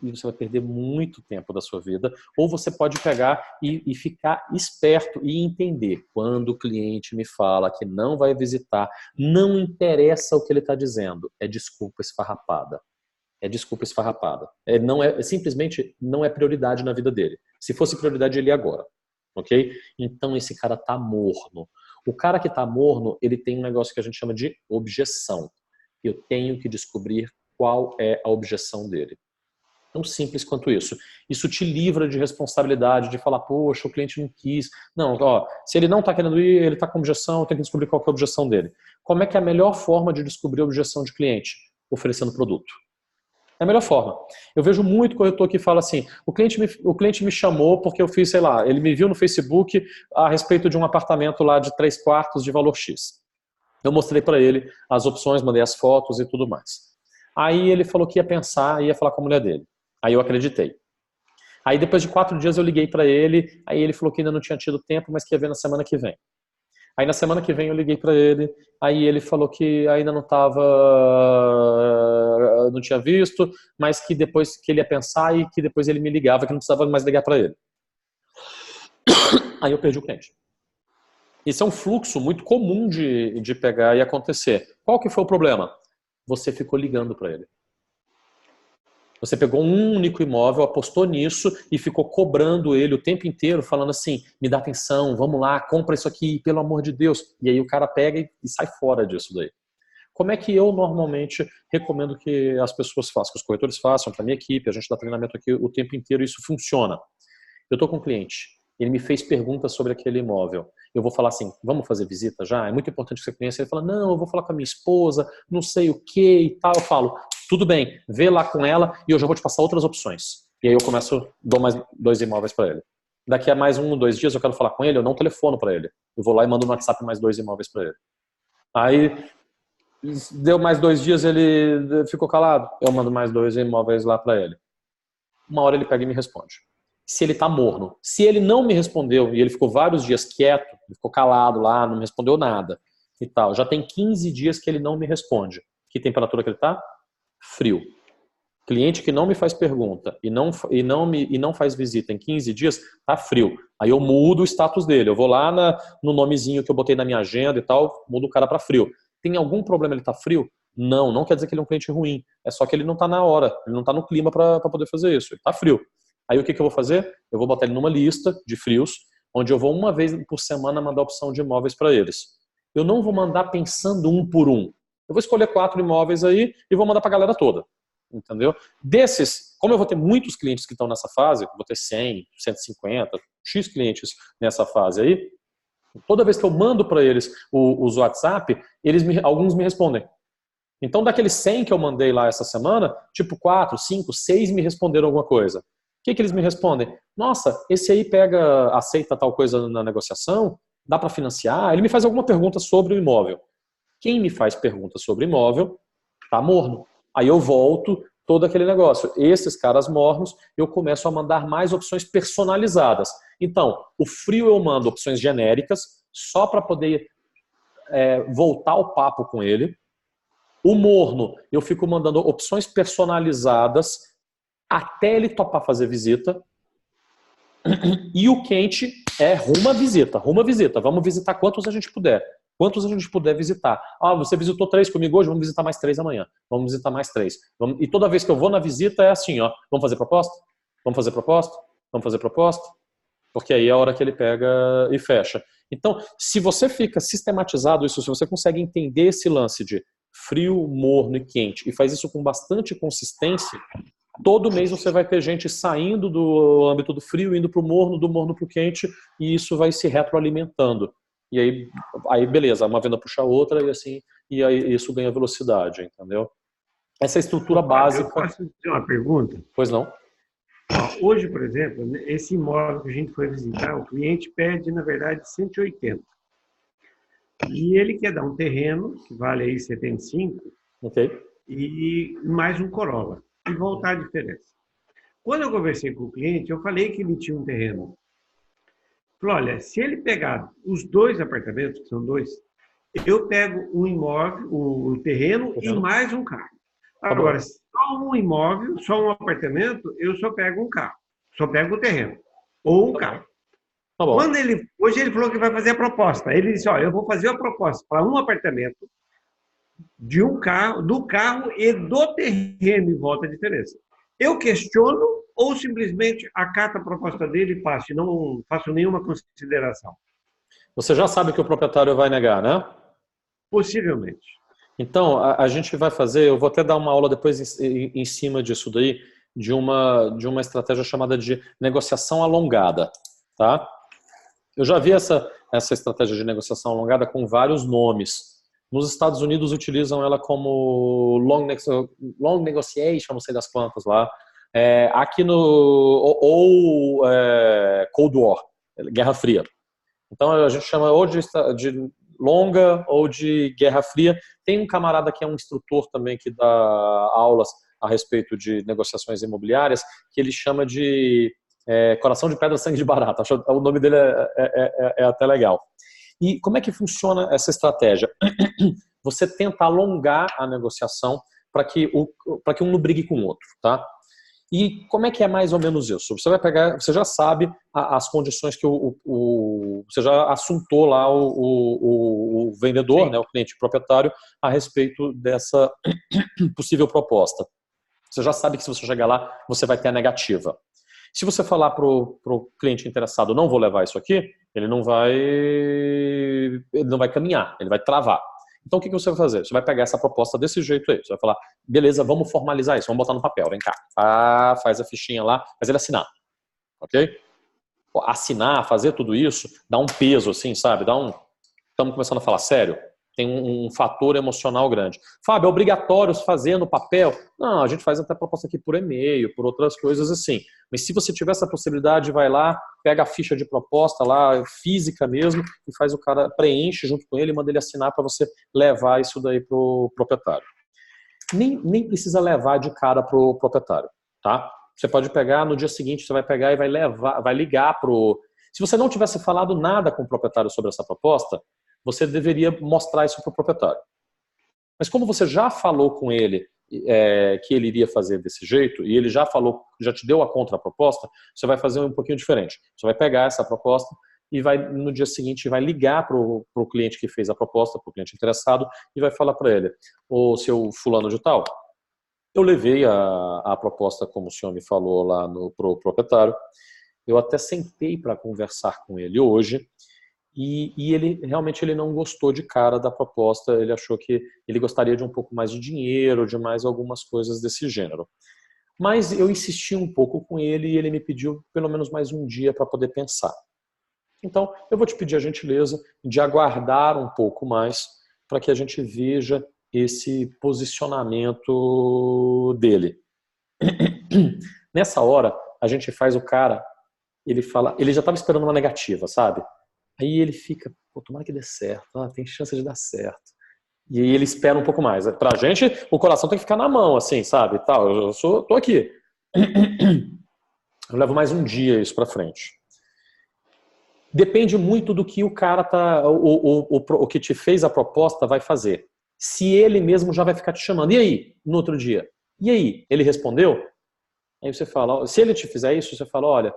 e você vai perder muito tempo da sua vida, ou você pode pegar e ficar esperto e entender. Quando o cliente me fala que não vai visitar, não interessa o que ele está dizendo, é desculpa esfarrapada. É desculpa esfarrapada. Simplesmente não é prioridade na vida dele. Se fosse prioridade, ele ia agora. Ok? Então esse cara tá morno. O cara que tá morno, ele tem um negócio que a gente chama de objeção. Eu tenho que descobrir qual é a objeção dele. Tão simples quanto isso. Isso te livra de responsabilidade, de falar, poxa, o cliente não quis. Não, se ele não está querendo ir, ele está com objeção, eu tenho que descobrir qual que é a objeção dele. Como é que é a melhor forma de descobrir a objeção de cliente? Oferecendo produto. É a melhor forma. Eu vejo muito corretor que fala assim, o cliente me chamou porque eu fiz, sei lá, ele me viu no Facebook a respeito de um apartamento lá de 3 quartos de valor X. Eu mostrei para ele as opções, mandei as fotos e tudo mais. Aí ele falou que ia pensar e ia falar com a mulher dele. Aí eu acreditei. Aí depois de 4 dias eu liguei para ele, aí ele falou que ainda não tinha tido tempo, mas que ia ver na semana que vem. Aí na semana que vem eu liguei para ele, aí ele falou que ainda não tinha visto, mas que depois que ele ia pensar e que depois ele me ligava, que não precisava mais ligar para ele. Aí eu perdi o cliente. Esse é um fluxo muito comum de pegar e acontecer. Qual que foi o problema? Você ficou ligando para ele. Você pegou um único imóvel, apostou nisso e ficou cobrando ele o tempo inteiro, falando assim, me dá atenção, vamos lá, compra isso aqui, pelo amor de Deus. E aí o cara pega e sai fora disso daí. Como é que eu normalmente recomendo que as pessoas façam, que os corretores façam, para a minha equipe, a gente dá treinamento aqui o tempo inteiro e isso funciona. Eu estou com um cliente, ele me fez perguntas sobre aquele imóvel. Eu vou falar assim, vamos fazer visita já? É muito importante que você conheça. Ele fala, não, eu vou falar com a minha esposa, não sei o que e tal. Eu falo, tudo bem, vê lá com ela e eu já vou te passar outras opções. E aí eu dou mais 2 imóveis para ele. Daqui a mais 1 ou 2 dias eu quero falar com ele, eu não telefono para ele. Eu vou lá e mando no WhatsApp mais 2 imóveis para ele. Aí Deu mais 2 dias, ele ficou calado. Eu mando mais 2 imóveis lá para ele. Uma hora ele pega e me responde. Se ele tá morno. Se ele não me respondeu e ele ficou vários dias quieto, ele ficou calado lá, não me respondeu nada e tal. Já tem 15 dias que ele não me responde. Que temperatura que ele tá? Frio. Cliente que não me faz pergunta e não faz visita em 15 dias, tá frio. Aí eu mudo o status dele. Eu vou lá no nomezinho que eu botei na minha agenda e tal, mudo o cara para frio. Tem algum problema ele tá frio? Não quer dizer que ele é um cliente ruim. É só que ele não tá na hora, ele não tá no clima para poder fazer isso. Ele tá frio. Aí o que eu vou fazer? Eu vou botar ele numa lista de frios, onde eu vou uma vez por semana mandar opção de imóveis para eles. Eu não vou mandar pensando um por um. Eu vou escolher 4 imóveis aí e vou mandar para a galera toda. Entendeu? Desses, como eu vou ter muitos clientes que estão nessa fase, vou ter 100, 150, X clientes nessa fase aí, toda vez que eu mando para eles os WhatsApp, alguns me respondem. Então, daqueles 100 que eu mandei lá essa semana, tipo 4, 5, 6 me responderam alguma coisa. O que eles me respondem? Nossa, esse aí aceita tal coisa na negociação? Dá para financiar? Ele me faz alguma pergunta sobre o imóvel. Quem me faz pergunta sobre imóvel tá morno. Aí eu volto todo aquele negócio. Esses caras mornos, eu começo a mandar mais opções personalizadas. Então, o frio eu mando opções genéricas, só para poder voltar o papo com ele. O morno, eu fico mandando opções personalizadas até ele topar fazer visita. E o quente é rumo à visita. Vamos visitar quantos a gente puder. Quantos a gente puder visitar. Você visitou 3 comigo hoje, vamos visitar mais 3 amanhã. Vamos visitar mais 3. E toda vez que eu vou na visita é assim, ó. Vamos fazer proposta? Vamos fazer proposta? Vamos fazer proposta? Porque aí é a hora que ele pega e fecha. Então, se você fica sistematizado isso, se você consegue entender esse lance de frio, morno e quente e faz isso com bastante consistência, todo mês você vai ter gente saindo do âmbito do frio, indo para o morno, do morno para o quente, e isso vai se retroalimentando. E aí beleza, uma venda puxa a outra e assim, e aí isso ganha velocidade, entendeu? Essa é a estrutura básica. Eu posso fazer uma pergunta? Pois não? Hoje, por exemplo, esse imóvel que a gente foi visitar, o cliente pede, na verdade, 180. E ele quer dar um terreno, que vale aí 75, ok, e mais um Corolla, e voltar a diferença. Quando eu conversei com o cliente, eu falei que ele tinha um terreno. Falei, olha, se ele pegar os 2 apartamentos, que são 2, eu pego um imóvel, o terreno e mais um carro. Agora, só um imóvel, só um apartamento, eu só pego um carro. Só pego o terreno. Ou um carro. Tá bom. Hoje ele falou que vai fazer a proposta. Ele disse, olha, eu vou fazer a proposta para um apartamento, de um carro, do carro e do terreno e volta a diferença. Eu questiono ou simplesmente acato a proposta dele e passo, e não faço nenhuma consideração? Você já sabe que o proprietário vai negar, né? Possivelmente. Então, a gente vai fazer, eu vou até dar uma aula depois em cima disso daí, de uma estratégia chamada de negociação alongada, tá? Eu já vi essa estratégia de negociação alongada com vários nomes. Nos Estados Unidos utilizam ela como long negotiation, não sei das quantas lá. Aqui Cold War, Guerra Fria. Então a gente chama ou de longa ou de Guerra Fria. Tem um camarada que é um instrutor também que dá aulas a respeito de negociações imobiliárias, que ele chama de Coração de Pedra, Sangue de Barata. O nome dele é até legal. E como é que funciona essa estratégia? Você tenta alongar a negociação para que um não brigue com o outro, tá? E como é que é mais ou menos isso? Você vai pegar, você já sabe as condições que você já assuntou lá o vendedor, né, o cliente proprietário, a respeito dessa possível proposta. Você já sabe que se você chegar lá, você vai ter a negativa. Se você falar para o cliente interessado, não vou levar isso aqui, ele não vai caminhar, ele vai travar. Então, o que você vai fazer? Você vai pegar essa proposta desse jeito aí. Você vai falar, beleza, vamos formalizar isso, vamos botar no papel, vem cá. Faz a fichinha lá, faz ele assinar. Ok? Assinar, fazer tudo isso, dá um peso, assim, sabe? Estamos começando a falar sério. Tem um fator emocional grande. Fábio, é obrigatório fazer no papel? Não, a gente faz até proposta aqui por e-mail, por outras coisas assim. Mas se você tiver essa possibilidade, vai lá, pega a ficha de proposta lá, física mesmo, e faz o cara, preenche junto com ele e manda ele assinar para você levar isso daí para o proprietário. Nem precisa levar de cara para o proprietário, tá? Você pode pegar, no dia seguinte você vai pegar e vai levar, vai ligar para o... Se você não tivesse falado nada com o proprietário sobre essa proposta, você deveria mostrar isso para o proprietário. Mas como você já falou com ele que ele iria fazer desse jeito, e ele já falou, já te deu a contraproposta, você vai fazer um pouquinho diferente. Você vai pegar essa proposta e vai, no dia seguinte, vai ligar para o cliente que fez a proposta, para o cliente interessado, e vai falar para ele: ô seu fulano de tal, eu levei a proposta, como o senhor me falou lá para o proprietário, eu até sentei para conversar com ele hoje, e ele realmente ele não gostou de cara da proposta, ele achou que ele gostaria de um pouco mais de dinheiro, de mais algumas coisas desse gênero. Mas eu insisti um pouco com ele e ele me pediu pelo menos mais um dia para poder pensar. Então, eu vou te pedir a gentileza de aguardar um pouco mais para que a gente veja esse posicionamento dele. Nessa hora, a gente faz o cara, ele fala, ele já estava esperando uma negativa, sabe? Aí ele fica, pô, tomara que dê certo, tem chance de dar certo. E aí ele espera um pouco mais. Pra gente, o coração tem que ficar na mão, assim, sabe? Tô aqui. Eu levo mais um dia isso pra frente. Depende muito do que o cara o que te fez a proposta vai fazer. Se ele mesmo já vai ficar te chamando. E aí, no outro dia? E aí, ele respondeu? Aí você fala, se ele te fizer isso, você fala, olha,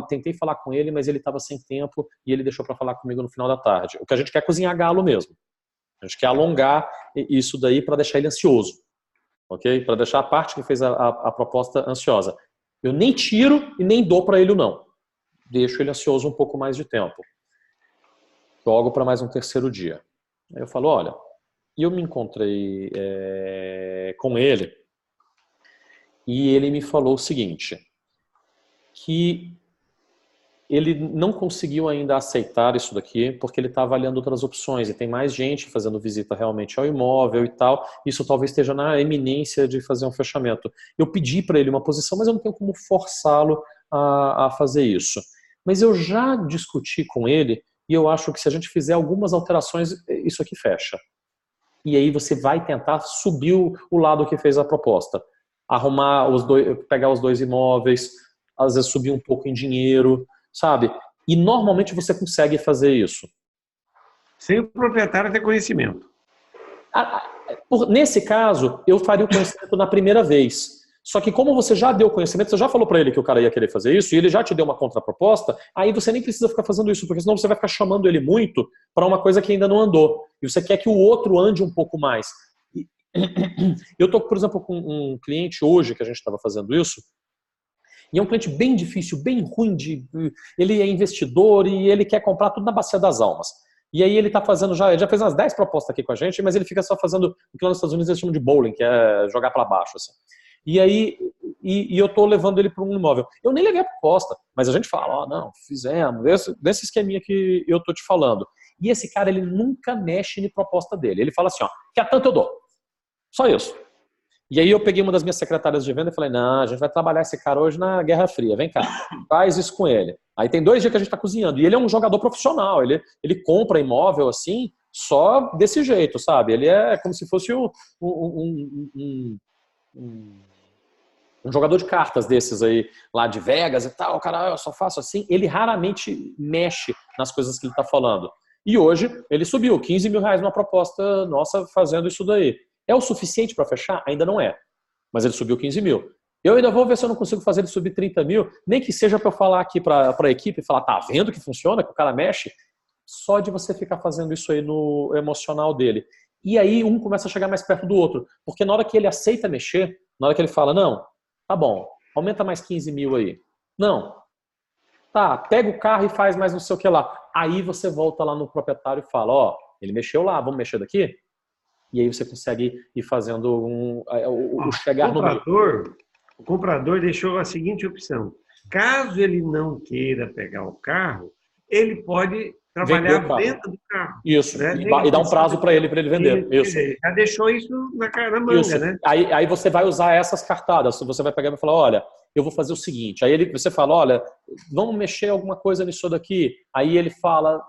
tentei falar com ele, mas ele estava sem tempo e ele deixou para falar comigo no final da tarde. O que a gente quer é cozinhar galo mesmo. A gente quer alongar isso daí para deixar ele ansioso. Ok? Para deixar a parte que fez a proposta ansiosa. Eu nem tiro e nem dou para ele o não. Deixo ele ansioso um pouco mais de tempo. Jogo para mais um terceiro dia. Aí eu falo, olha, eu me encontrei com ele e ele me falou o seguinte, que ele não conseguiu ainda aceitar isso daqui porque ele está avaliando outras opções e tem mais gente fazendo visita realmente ao imóvel e tal. Isso talvez esteja na eminência de fazer um fechamento. Eu pedi para ele uma posição, mas eu não tenho como forçá-lo a fazer isso. Mas eu já discuti com ele e eu acho que se a gente fizer algumas alterações, isso aqui fecha. E aí você vai tentar subir o lado que fez a proposta. Arrumar pegar os dois imóveis, às vezes subir um pouco em dinheiro, sabe? E normalmente você consegue fazer isso. Sem o proprietário ter conhecimento. Nesse caso, eu faria o conhecimento na primeira vez. Só que como você já deu conhecimento, você já falou para ele que o cara ia querer fazer isso, e ele já te deu uma contraproposta, aí você nem precisa ficar fazendo isso, porque senão você vai ficar chamando ele muito para uma coisa que ainda não andou. E você quer que o outro ande um pouco mais. Eu estou, por exemplo, com um cliente hoje que a gente estava fazendo isso, e é um cliente bem difícil, bem ruim, ele é investidor e ele quer comprar tudo na Bacia das Almas. E aí ele está fazendo, ele já fez umas 10 propostas aqui com a gente, mas ele fica só fazendo o que lá nos Estados Unidos eles chamam de bowling, que é jogar para baixo. Assim. E aí eu estou levando ele para um imóvel. Eu nem levei a proposta, mas a gente fala, não, fizemos, desse esqueminha que eu estou te falando. E esse cara, ele nunca mexe na proposta dele. Ele fala assim, quer tanto eu dou. Só isso. E aí eu peguei uma das minhas secretárias de venda e falei, não, a gente vai trabalhar esse cara hoje na Guerra Fria, vem cá, faz isso com ele. Aí tem 2 dias que a gente está cozinhando, e ele é um jogador profissional, ele compra imóvel assim, só desse jeito, sabe? Ele é como se fosse um jogador de cartas desses aí, lá de Vegas e tal, o cara, eu só faço assim, ele raramente mexe nas coisas que ele está falando. E hoje ele subiu R$15 mil numa proposta nossa fazendo isso daí. É o suficiente para fechar? Ainda não é. Mas ele subiu 15 mil. Eu ainda vou ver se eu não consigo fazer ele subir 30 mil, nem que seja para eu falar aqui para a equipe e falar, tá vendo que funciona, que o cara mexe? Só de você ficar fazendo isso aí no emocional dele. E aí um começa a chegar mais perto do outro. Porque na hora que ele aceita mexer, na hora que ele fala, não, tá bom, aumenta mais 15 mil aí. Não. Tá, pega o carro e faz mais não sei o que lá. Aí você volta lá no proprietário e fala, ele mexeu lá, vamos mexer daqui? E aí você consegue ir fazendo o chegar no meio. O comprador deixou a seguinte opção. Caso ele não queira pegar o carro, ele pode trabalhar a venda do carro. Isso, né? e dar um prazo para ele vender. Isso. Já deixou isso na manga, isso. né? Aí você vai usar essas cartadas. Você vai pegar e vai falar, olha, eu vou fazer o seguinte. Aí você fala, olha, vamos mexer alguma coisa nisso daqui. Aí ele fala,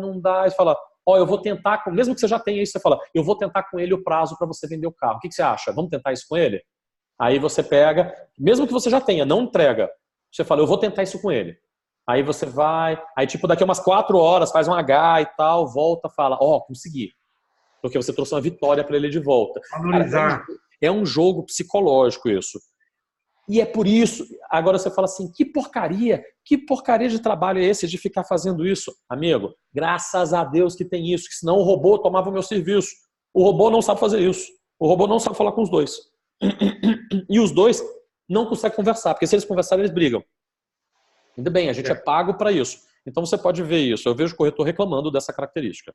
não dá. Aí você fala, ó, eu vou tentar, mesmo que você já tenha isso, você fala, eu vou tentar com ele o prazo para você vender o carro. O que você acha? Vamos tentar isso com ele? Aí você pega, mesmo que você já tenha, não entrega. Você fala, eu vou tentar isso com ele. Aí você vai, aí tipo daqui a umas 4 horas faz um H e tal, volta, fala, consegui. Porque você trouxe uma vitória para ele de volta. Valorizar. Cara, é um jogo psicológico isso. E é por isso, agora você fala assim, que porcaria de trabalho é esse de ficar fazendo isso? Amigo, graças a Deus que tem isso, que senão o robô tomava o meu serviço. O robô não sabe fazer isso. O robô não sabe falar com os dois. E os dois não conseguem conversar, porque se eles conversarem, eles brigam. Ainda bem, a gente é pago para isso. Então você pode ver isso. Eu vejo o corretor reclamando dessa característica.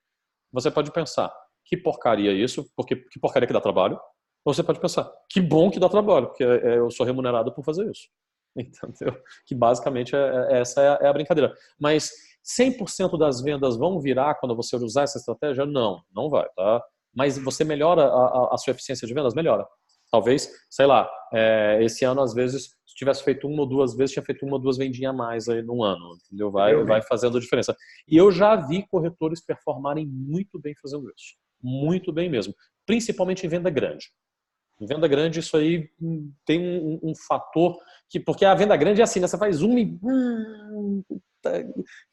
Você pode pensar, que porcaria isso, porque que porcaria que dá trabalho. Ou você pode pensar, que bom que dá trabalho, porque eu sou remunerado por fazer isso. Entendeu? Que basicamente essa é a brincadeira. Mas 100% das vendas vão virar quando você usar essa estratégia? Não vai, tá? Mas você melhora a sua eficiência de vendas? Melhora. Talvez, sei lá, esse ano às vezes, se tivesse feito 1 ou 2 vezes, tinha feito 1 ou 2 vendinhas a mais aí no ano, entendeu? Vai fazendo diferença. E eu já vi corretores performarem muito bem fazendo isso. Muito bem mesmo. Principalmente em venda grande. Em venda grande, isso aí tem um fator que... Porque a venda grande é assim, né? Você faz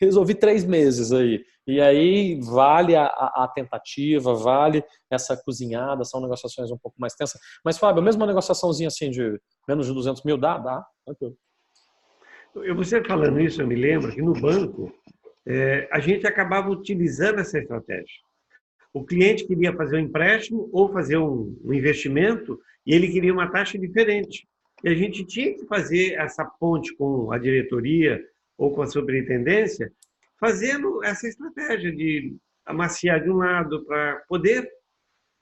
resolvi 3 meses aí. E aí vale a tentativa, vale essa cozinhada, são negociações um pouco mais tensas. Mas, Fábio, mesmo uma negociaçãozinha assim de menos de 200 mil, dá. Tranquilo. Você falando isso, eu me lembro que no banco a gente acabava utilizando essa estratégia. O cliente queria fazer um empréstimo ou fazer um investimento e ele queria uma taxa diferente. E a gente tinha que fazer essa ponte com a diretoria ou com a superintendência, fazendo essa estratégia de amaciar de um lado para poder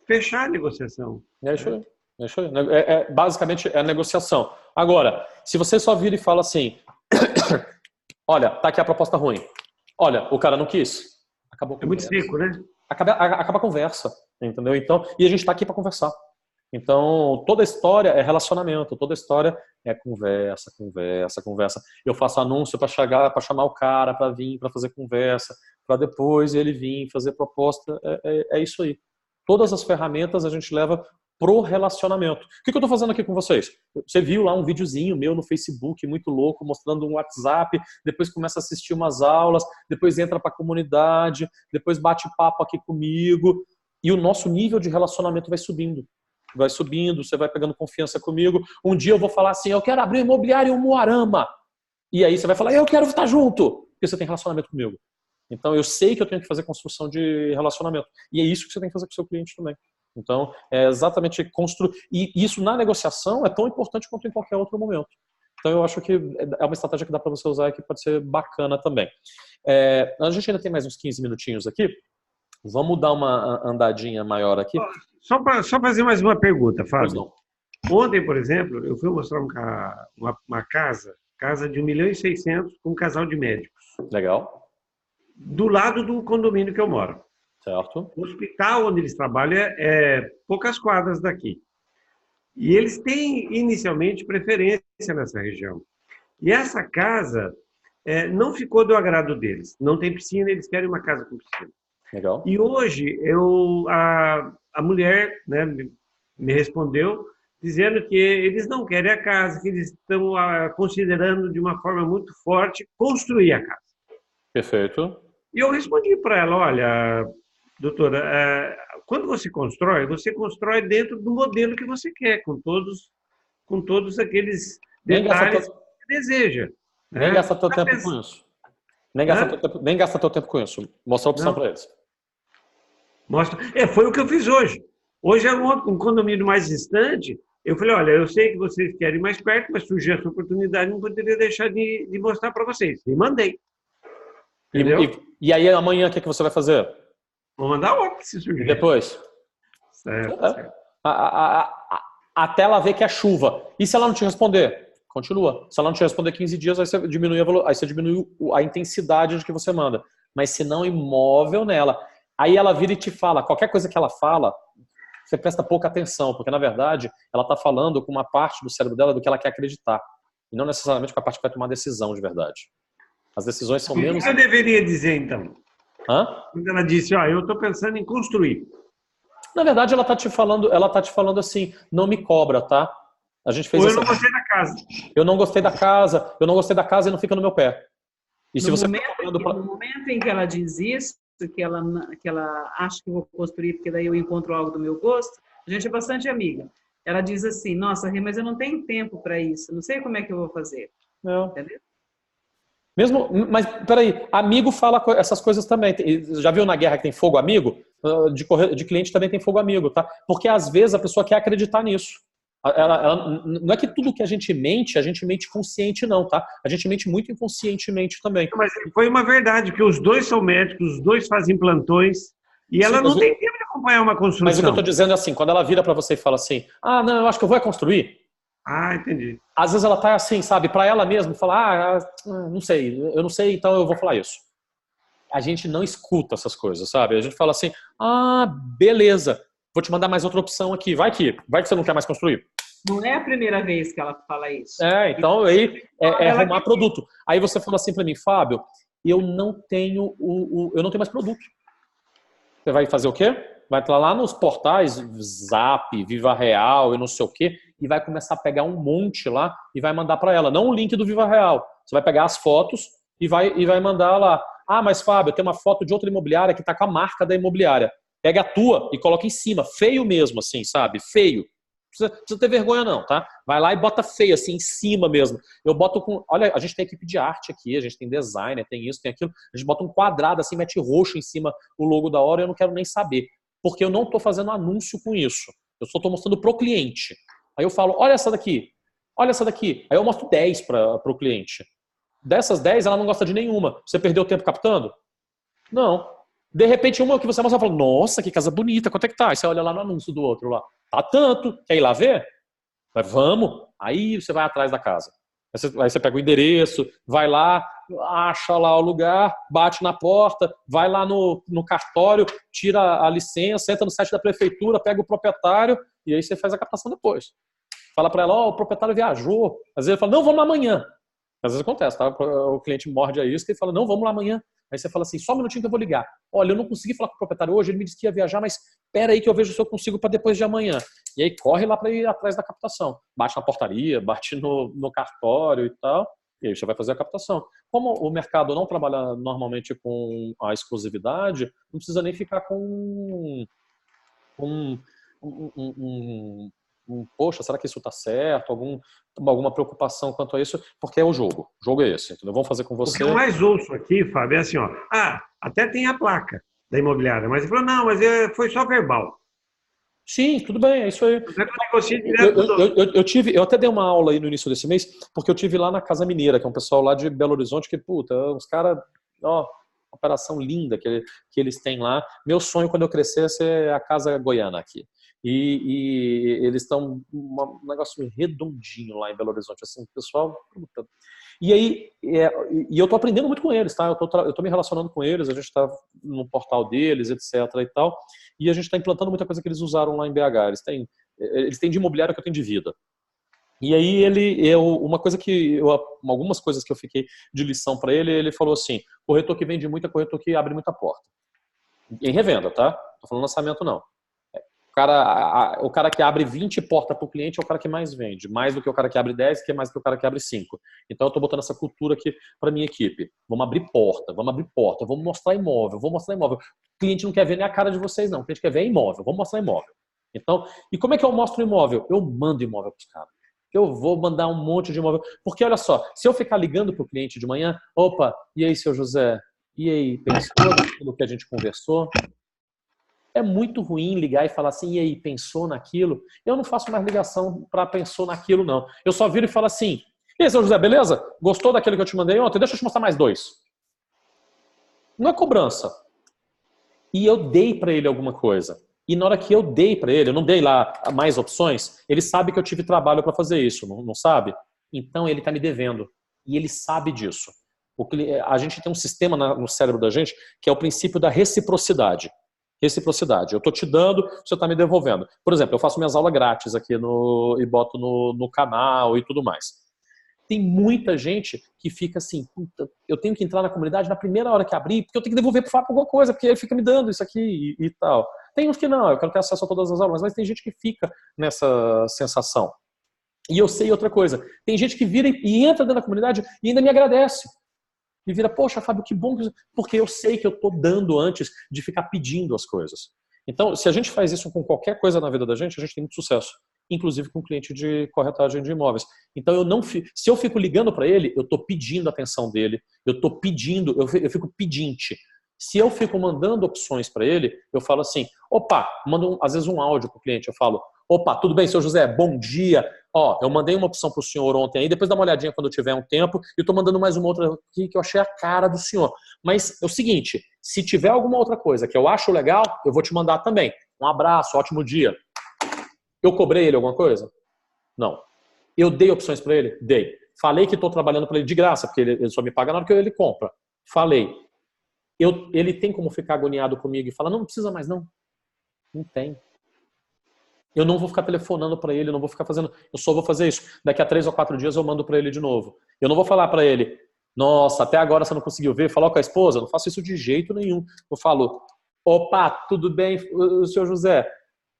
fechar a negociação. É isso aí. Basicamente é a negociação. Agora, se você só vira e fala assim, olha, tá aqui a proposta ruim. Olha, o cara não quis. Acabou com muito seco, né? Acaba a conversa, entendeu? Então, e a gente está aqui para conversar. Então, toda história é relacionamento, toda história é conversa. Eu faço anúncio para chamar o cara para vir, para fazer conversa, para depois ele vir fazer proposta. É isso aí. Todas as ferramentas a gente leva pro relacionamento. O que eu estou fazendo aqui com vocês? Você viu lá um videozinho meu no Facebook, muito louco, mostrando um WhatsApp, depois começa a assistir umas aulas, depois entra para a comunidade, depois bate papo aqui comigo, e o nosso nível de relacionamento vai subindo. Você vai pegando confiança comigo. Um dia eu vou falar assim, eu quero abrir um imobiliário em Umuarama. E aí você vai falar, eu quero estar junto, porque você tem relacionamento comigo. Então eu sei que eu tenho que fazer construção de relacionamento. E é isso que você tem que fazer com o seu cliente também. Então, é exatamente construir. E isso na negociação é tão importante quanto em qualquer outro momento. Então, eu acho que é uma estratégia que dá para você usar e que pode ser bacana também. A gente ainda tem mais uns 15 minutinhos aqui. Vamos dar uma andadinha maior aqui. Só fazer mais uma pergunta, Fábio. Ontem, por exemplo, eu fui mostrar uma casa de 1.600.000 com um casal de médicos. Legal. Do lado do condomínio que eu moro. Certo. O hospital onde eles trabalham é poucas quadras daqui. E eles têm, inicialmente, preferência nessa região. E essa casa não ficou do agrado deles. Não tem piscina, eles querem uma casa com piscina. Legal. E hoje, a mulher, né, me respondeu dizendo que eles não querem a casa, que eles estão considerando de uma forma muito forte construir a casa. Perfeito. E eu respondi para ela, olha, doutora, quando você constrói dentro do modelo que você quer, com todos aqueles detalhes que você deseja. Nem gasta teu tempo com isso. Nem gasta teu tempo com isso. Mostra a opção para eles. Mostra. Foi o que eu fiz hoje. Hoje é um condomínio mais distante. Eu falei, olha, eu sei que vocês querem ir mais perto, mas surgiu essa oportunidade, não poderia deixar de mostrar para vocês. E mandei. E aí amanhã o que você vai fazer? Vou mandar outro se surgir. E depois? Certo. Até ela ver que é chuva. E se ela não te responder? Continua. Se ela não te responder 15 dias, aí você diminui a intensidade de que você manda. mas se não imóvel nela. Aí ela vira e te fala, qualquer coisa que ela fala, você presta pouca atenção, porque na verdade ela está falando com uma parte do cérebro dela do que ela quer acreditar, e não necessariamente com a parte que vai tomar decisão de verdade. As decisões são menos... O que eu deveria dizer, então? Hã? Quando ela disse, ó, eu estou pensando em construir. Na verdade, ela tá te falando assim, não me cobra, tá? A gente fez Ou eu essa... não gostei da casa. Eu não gostei da casa e não fica no meu pé. E se você no momento em que ela diz isso, que ela acha que eu vou construir porque daí eu encontro algo do meu gosto, a gente é bastante amiga. Ela diz assim, nossa, Rê, mas eu não tenho tempo para isso, não sei como é que eu vou fazer. Não. Entendeu? Mesmo, mas peraí, amigo fala essas coisas também. Já viu na guerra que tem fogo amigo? De cliente também tem fogo amigo, tá? Porque às vezes a pessoa quer acreditar nisso. Não é que tudo que a gente mente consciente não, tá? A gente mente muito inconscientemente também. Mas foi uma verdade, que os dois são médicos, os dois fazem plantões, e ela não tem tempo de acompanhar uma construção. Mas o que eu tô dizendo é assim, quando ela vira pra você e fala assim, ah, não, eu acho que eu vou construir. Ah, entendi. Às vezes ela tá assim, sabe, pra ela mesma, falar, não sei, eu não sei, então eu vou falar isso. A gente não escuta essas coisas, sabe? A gente fala assim, ah, beleza, vou te mandar mais outra opção aqui, vai que você não quer mais construir. Não é a primeira vez que ela fala isso. Então aí é arrumar produto. Aí você fala assim pra mim, Fábio, eu não tenho mais produto. Você vai fazer o quê? Vai entrar lá nos portais Zap, Viva Real e não sei o quê, e vai começar a pegar um monte lá e vai mandar para ela. Não o link do Viva Real. Você vai pegar as fotos e vai mandar lá. Ah, mas Fábio, eu tenho uma foto de outra imobiliária que está com a marca da imobiliária. Pega a tua e coloca em cima. Feio mesmo, assim, sabe? Feio. Não precisa ter vergonha não, tá? Vai lá e bota feio, assim, em cima mesmo. Eu boto com... Olha, a gente tem equipe de arte aqui, a gente tem designer, tem isso, tem aquilo. A gente bota um quadrado assim, mete roxo em cima o logo da hora e eu não quero nem saber. Porque eu não estou fazendo anúncio com isso. Eu só estou mostrando pro cliente. Aí eu falo, olha essa daqui. Olha essa daqui. Aí eu mostro 10 para o cliente. Dessas 10, ela não gosta de nenhuma. Você perdeu tempo captando? Não. De repente, uma que você mostra e fala, nossa, que casa bonita, quanto é que tá? Aí você olha lá no anúncio do outro lá. Tá tanto. Quer ir lá ver? Mas vamos. Aí você vai atrás da casa. Aí você pega o endereço, vai lá, acha lá o lugar, bate na porta, vai lá no cartório, tira a licença, entra no site da prefeitura, pega o proprietário e aí você faz a captação depois. Fala para ela, o proprietário viajou. Às vezes ele fala, não, vamos lá amanhã. Às vezes acontece, tá? O cliente morde a isca e fala, não, vamos lá amanhã. Aí você fala assim, só um minutinho que eu vou ligar. Olha, eu não consegui falar com o proprietário hoje, ele me disse que ia viajar, mas espera aí que eu vejo se eu consigo para depois de amanhã. E aí corre lá para ir atrás da captação. Bate na portaria, bate no cartório e tal, e aí você vai fazer a captação. Como o mercado não trabalha normalmente com a exclusividade, não precisa nem ficar com poxa, será que isso está certo? Alguma preocupação quanto a isso? Porque é o jogo. O jogo é esse. Entendeu? Vamos fazer com você. O que eu mais ouço aqui, Fábio, é assim, ó. Ah, até tem a placa da imobiliária, mas ele falou, não, mas foi só verbal. Sim, tudo bem, é isso aí. Eu até dei uma aula aí no início desse mês, porque eu tive lá na Casa Mineira, que é um pessoal lá de Belo Horizonte, que, puta, os caras, ó, operação linda que eles têm lá. Meu sonho quando eu crescer é ser a Casa Goiana aqui. E eles estão um negócio redondinho lá em Belo Horizonte, assim, pessoal, puta. E aí, eu tô aprendendo muito com eles, tá? Eu tô me relacionando com eles, a gente tá no portal deles, etc e tal, e a gente tá implantando muita coisa que eles usaram lá em BH. Eles têm de imobiliário que eu tenho de vida. E aí algumas coisas que eu fiquei de lição para ele falou assim, corretor que vende muito é corretor que abre muita porta. Em revenda, tá? Tô falando lançamento não. O cara que abre 20 portas para o cliente é o cara que mais vende. Mais do que o cara que abre 10, que é mais do que o cara que abre 5. Então eu estou botando essa cultura aqui para minha equipe. Vamos abrir porta, vamos mostrar imóvel, O cliente não quer ver nem a cara de vocês, não. O cliente quer ver imóvel, vamos mostrar imóvel. Então, e como é que eu mostro imóvel? Eu mando imóvel para os caras. Eu vou mandar um monte de imóvel. Porque olha só, se eu ficar ligando para o cliente de manhã, opa, e aí, seu José? E aí, pensou naquilo que a gente conversou? É muito ruim ligar e falar assim, e aí, pensou naquilo? Eu não faço mais ligação para pensou naquilo, não. Eu só viro e falo assim, e aí, seu José, beleza? Gostou daquilo que eu te mandei ontem? Deixa eu te mostrar mais 2. Não é cobrança. E eu dei para ele alguma coisa. E na hora que eu dei para ele, eu não dei lá mais opções, ele sabe que eu tive trabalho para fazer isso, não sabe? Então ele está me devendo. E ele sabe disso. A gente tem um sistema no cérebro da gente que é o princípio da reciprocidade. Reciprocidade. Eu estou te dando, você está me devolvendo. Por exemplo, eu faço minhas aulas grátis aqui e boto no canal e tudo mais. Tem muita gente que fica assim, puta, eu tenho que entrar na comunidade na primeira hora que abrir, porque eu tenho que devolver pro Fábio alguma coisa, porque ele fica me dando isso aqui e tal. Tem uns que não, eu quero ter acesso a todas as aulas, mas tem gente que fica nessa sensação. E eu sei outra coisa, tem gente que vira e entra dentro da comunidade e ainda me agradece. E vira, poxa, Fábio, que bom, porque eu sei que eu estou dando antes de ficar pedindo as coisas. Então, se a gente faz isso com qualquer coisa na vida da gente tem muito sucesso. Inclusive com cliente de corretagem de imóveis. Então, se eu fico ligando para ele, eu estou pedindo a atenção dele, eu estou pedindo, eu fico pedinte. Se eu fico mandando opções para ele, eu falo assim, opa, mando às vezes um áudio para o cliente, eu falo, opa, tudo bem, seu José, bom dia. Ó, eu mandei uma opção para o senhor ontem aí, depois dá uma olhadinha quando eu tiver um tempo, e eu estou mandando mais uma outra aqui que eu achei a cara do senhor. Mas é o seguinte, se tiver alguma outra coisa que eu acho legal, eu vou te mandar também. Um abraço, ótimo dia. Eu cobrei ele alguma coisa? Não. Eu dei opções para ele? Dei. Falei que estou trabalhando para ele de graça, porque ele só me paga na hora que ele compra. Falei. Ele tem como ficar agoniado comigo e falar, não precisa mais não. Não tem. Eu não vou ficar telefonando para ele, eu não vou ficar fazendo, eu só vou fazer isso. Daqui a 3 ou 4 dias eu mando para ele de novo. Eu não vou falar para ele, nossa, até agora você não conseguiu ver, falar com a esposa, eu não faço isso de jeito nenhum. Eu falo, opa, tudo bem, senhor José?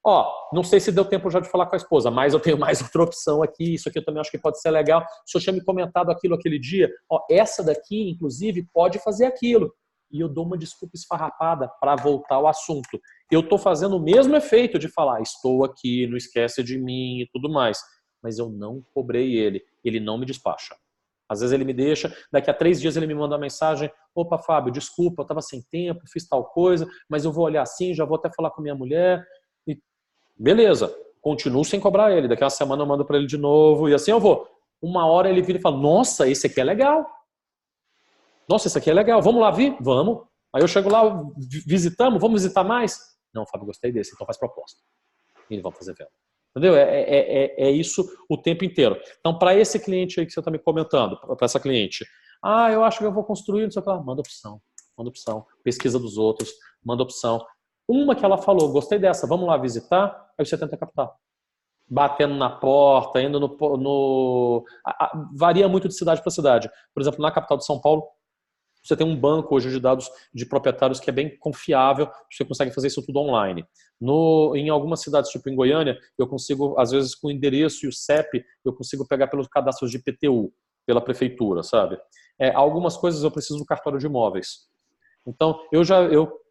Ó, não sei se deu tempo já de falar com a esposa, mas eu tenho mais outra opção aqui, isso aqui eu também acho que pode ser legal. O senhor tinha me comentado aquilo aquele dia, ó, essa daqui, inclusive, pode fazer aquilo. E eu dou uma desculpa esfarrapada para voltar ao assunto. Eu estou fazendo o mesmo efeito de falar, estou aqui, não esquece de mim e tudo mais. Mas eu não cobrei ele. Ele não me despacha. Às vezes ele me deixa, daqui a 3 dias ele me manda uma mensagem, opa, Fábio, desculpa, eu estava sem tempo, fiz tal coisa, mas eu vou olhar assim, já vou até falar com minha mulher. E beleza, continuo sem cobrar ele. Daqui a uma semana eu mando para ele de novo e assim eu vou. Uma hora ele vira e fala, nossa, esse aqui é legal. Nossa, isso aqui é legal, vamos lá vir? Vamos. Aí eu chego lá, visitamos, vamos visitar mais? Não, Fábio, gostei desse, então faz proposta. E eles vão fazer venda. Entendeu? É isso o tempo inteiro. Então, para esse cliente aí que você está me comentando, para essa cliente, eu acho que eu vou construir, não sei o que lá, manda opção, pesquisa dos outros, manda opção. Uma que ela falou, gostei dessa, vamos lá visitar, aí você tenta captar. Batendo na porta, indo varia muito de cidade para cidade. Por exemplo, na capital de São Paulo, você tem um banco hoje de dados de proprietários que é bem confiável, você consegue fazer isso tudo online. Em algumas cidades, tipo em Goiânia, eu consigo, às vezes com o endereço e o CEP, eu consigo pegar pelos cadastros de IPTU, pela prefeitura, sabe? Algumas coisas eu preciso do cartório de imóveis. Então, eu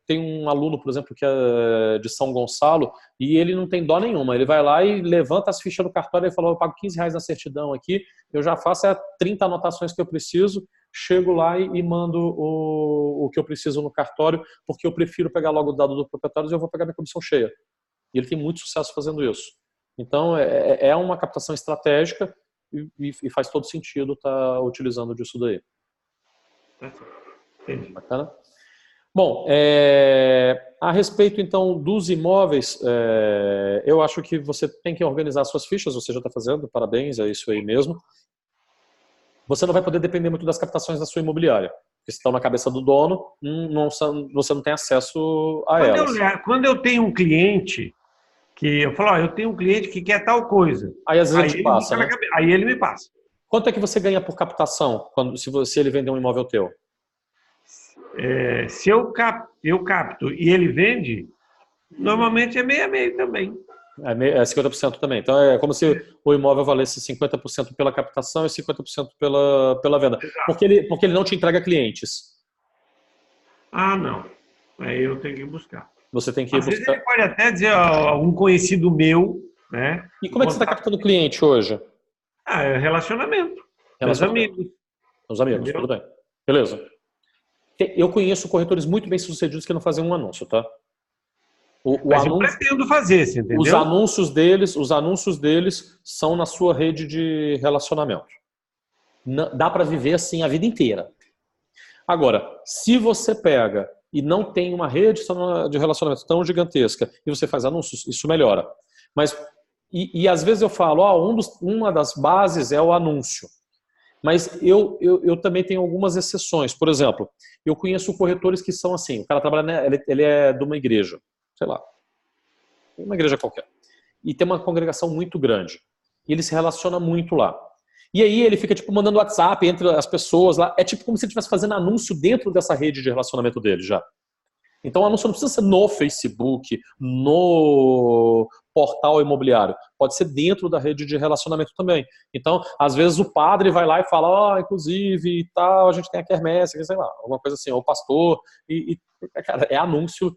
tenho um aluno, por exemplo, que é de São Gonçalo, e ele não tem dó nenhuma. Ele vai lá e levanta as fichas do cartório e fala, eu pago R$15 na certidão aqui, eu já faço 30 anotações que eu preciso, chego lá e mando o que eu preciso no cartório, porque eu prefiro pegar logo o dado do proprietário e eu vou pegar minha comissão cheia. E ele tem muito sucesso fazendo isso. Então, é uma captação estratégica e faz todo sentido estar utilizando disso daí. Bacana? Bom, a respeito então dos imóveis, eu acho que você tem que organizar suas fichas, você já está fazendo, parabéns, é isso aí mesmo. Você não vai poder depender muito das captações da sua imobiliária, que estão na cabeça do dono, você não tem acesso a elas. Quando eu tenho um cliente, que eu falo, eu tenho um cliente que quer tal coisa. Aí às vezes ele passa, né? Aí ele me passa. Quanto é que você ganha por captação, se ele vender um imóvel teu? Se eu capto e ele vende, normalmente é meio a meio também. É 50% também. Então é como se o imóvel valesse 50% pela captação e 50% pela venda. Porque ele não te entrega clientes. Não. Aí eu tenho que buscar. Você tem que ir Às vezes buscar. ele pode até dizer um conhecido meu, né? E como é que você está captando cliente hoje? É relacionamento. Os amigos. Os amigos, entendeu? Tudo bem. Beleza. Eu conheço corretores muito bem sucedidos que não fazem um anúncio, tá? Mas eu pretendo fazer, você entendeu? Os anúncios deles são na sua rede de relacionamento. Dá para viver assim a vida inteira. Agora, se você pega e não tem uma rede de relacionamento tão gigantesca e você faz anúncios, isso melhora. Mas, às vezes eu falo, uma das bases é o anúncio. Mas eu também tenho algumas exceções. Por exemplo, eu conheço corretores que são assim, o cara trabalha, né, ele é de uma igreja, sei lá, uma igreja qualquer, e tem uma congregação muito grande. E ele se relaciona muito lá. E aí ele fica tipo mandando WhatsApp entre as pessoas lá. É tipo como se ele estivesse fazendo anúncio dentro dessa rede de relacionamento dele já. Então o anúncio não precisa ser no Facebook, no portal imobiliário. Pode ser dentro da rede de relacionamento também. Então, às vezes o padre vai lá e fala, inclusive, e tal, a gente tem a quermesse, sei lá, alguma coisa assim, ou o pastor, cara, é anúncio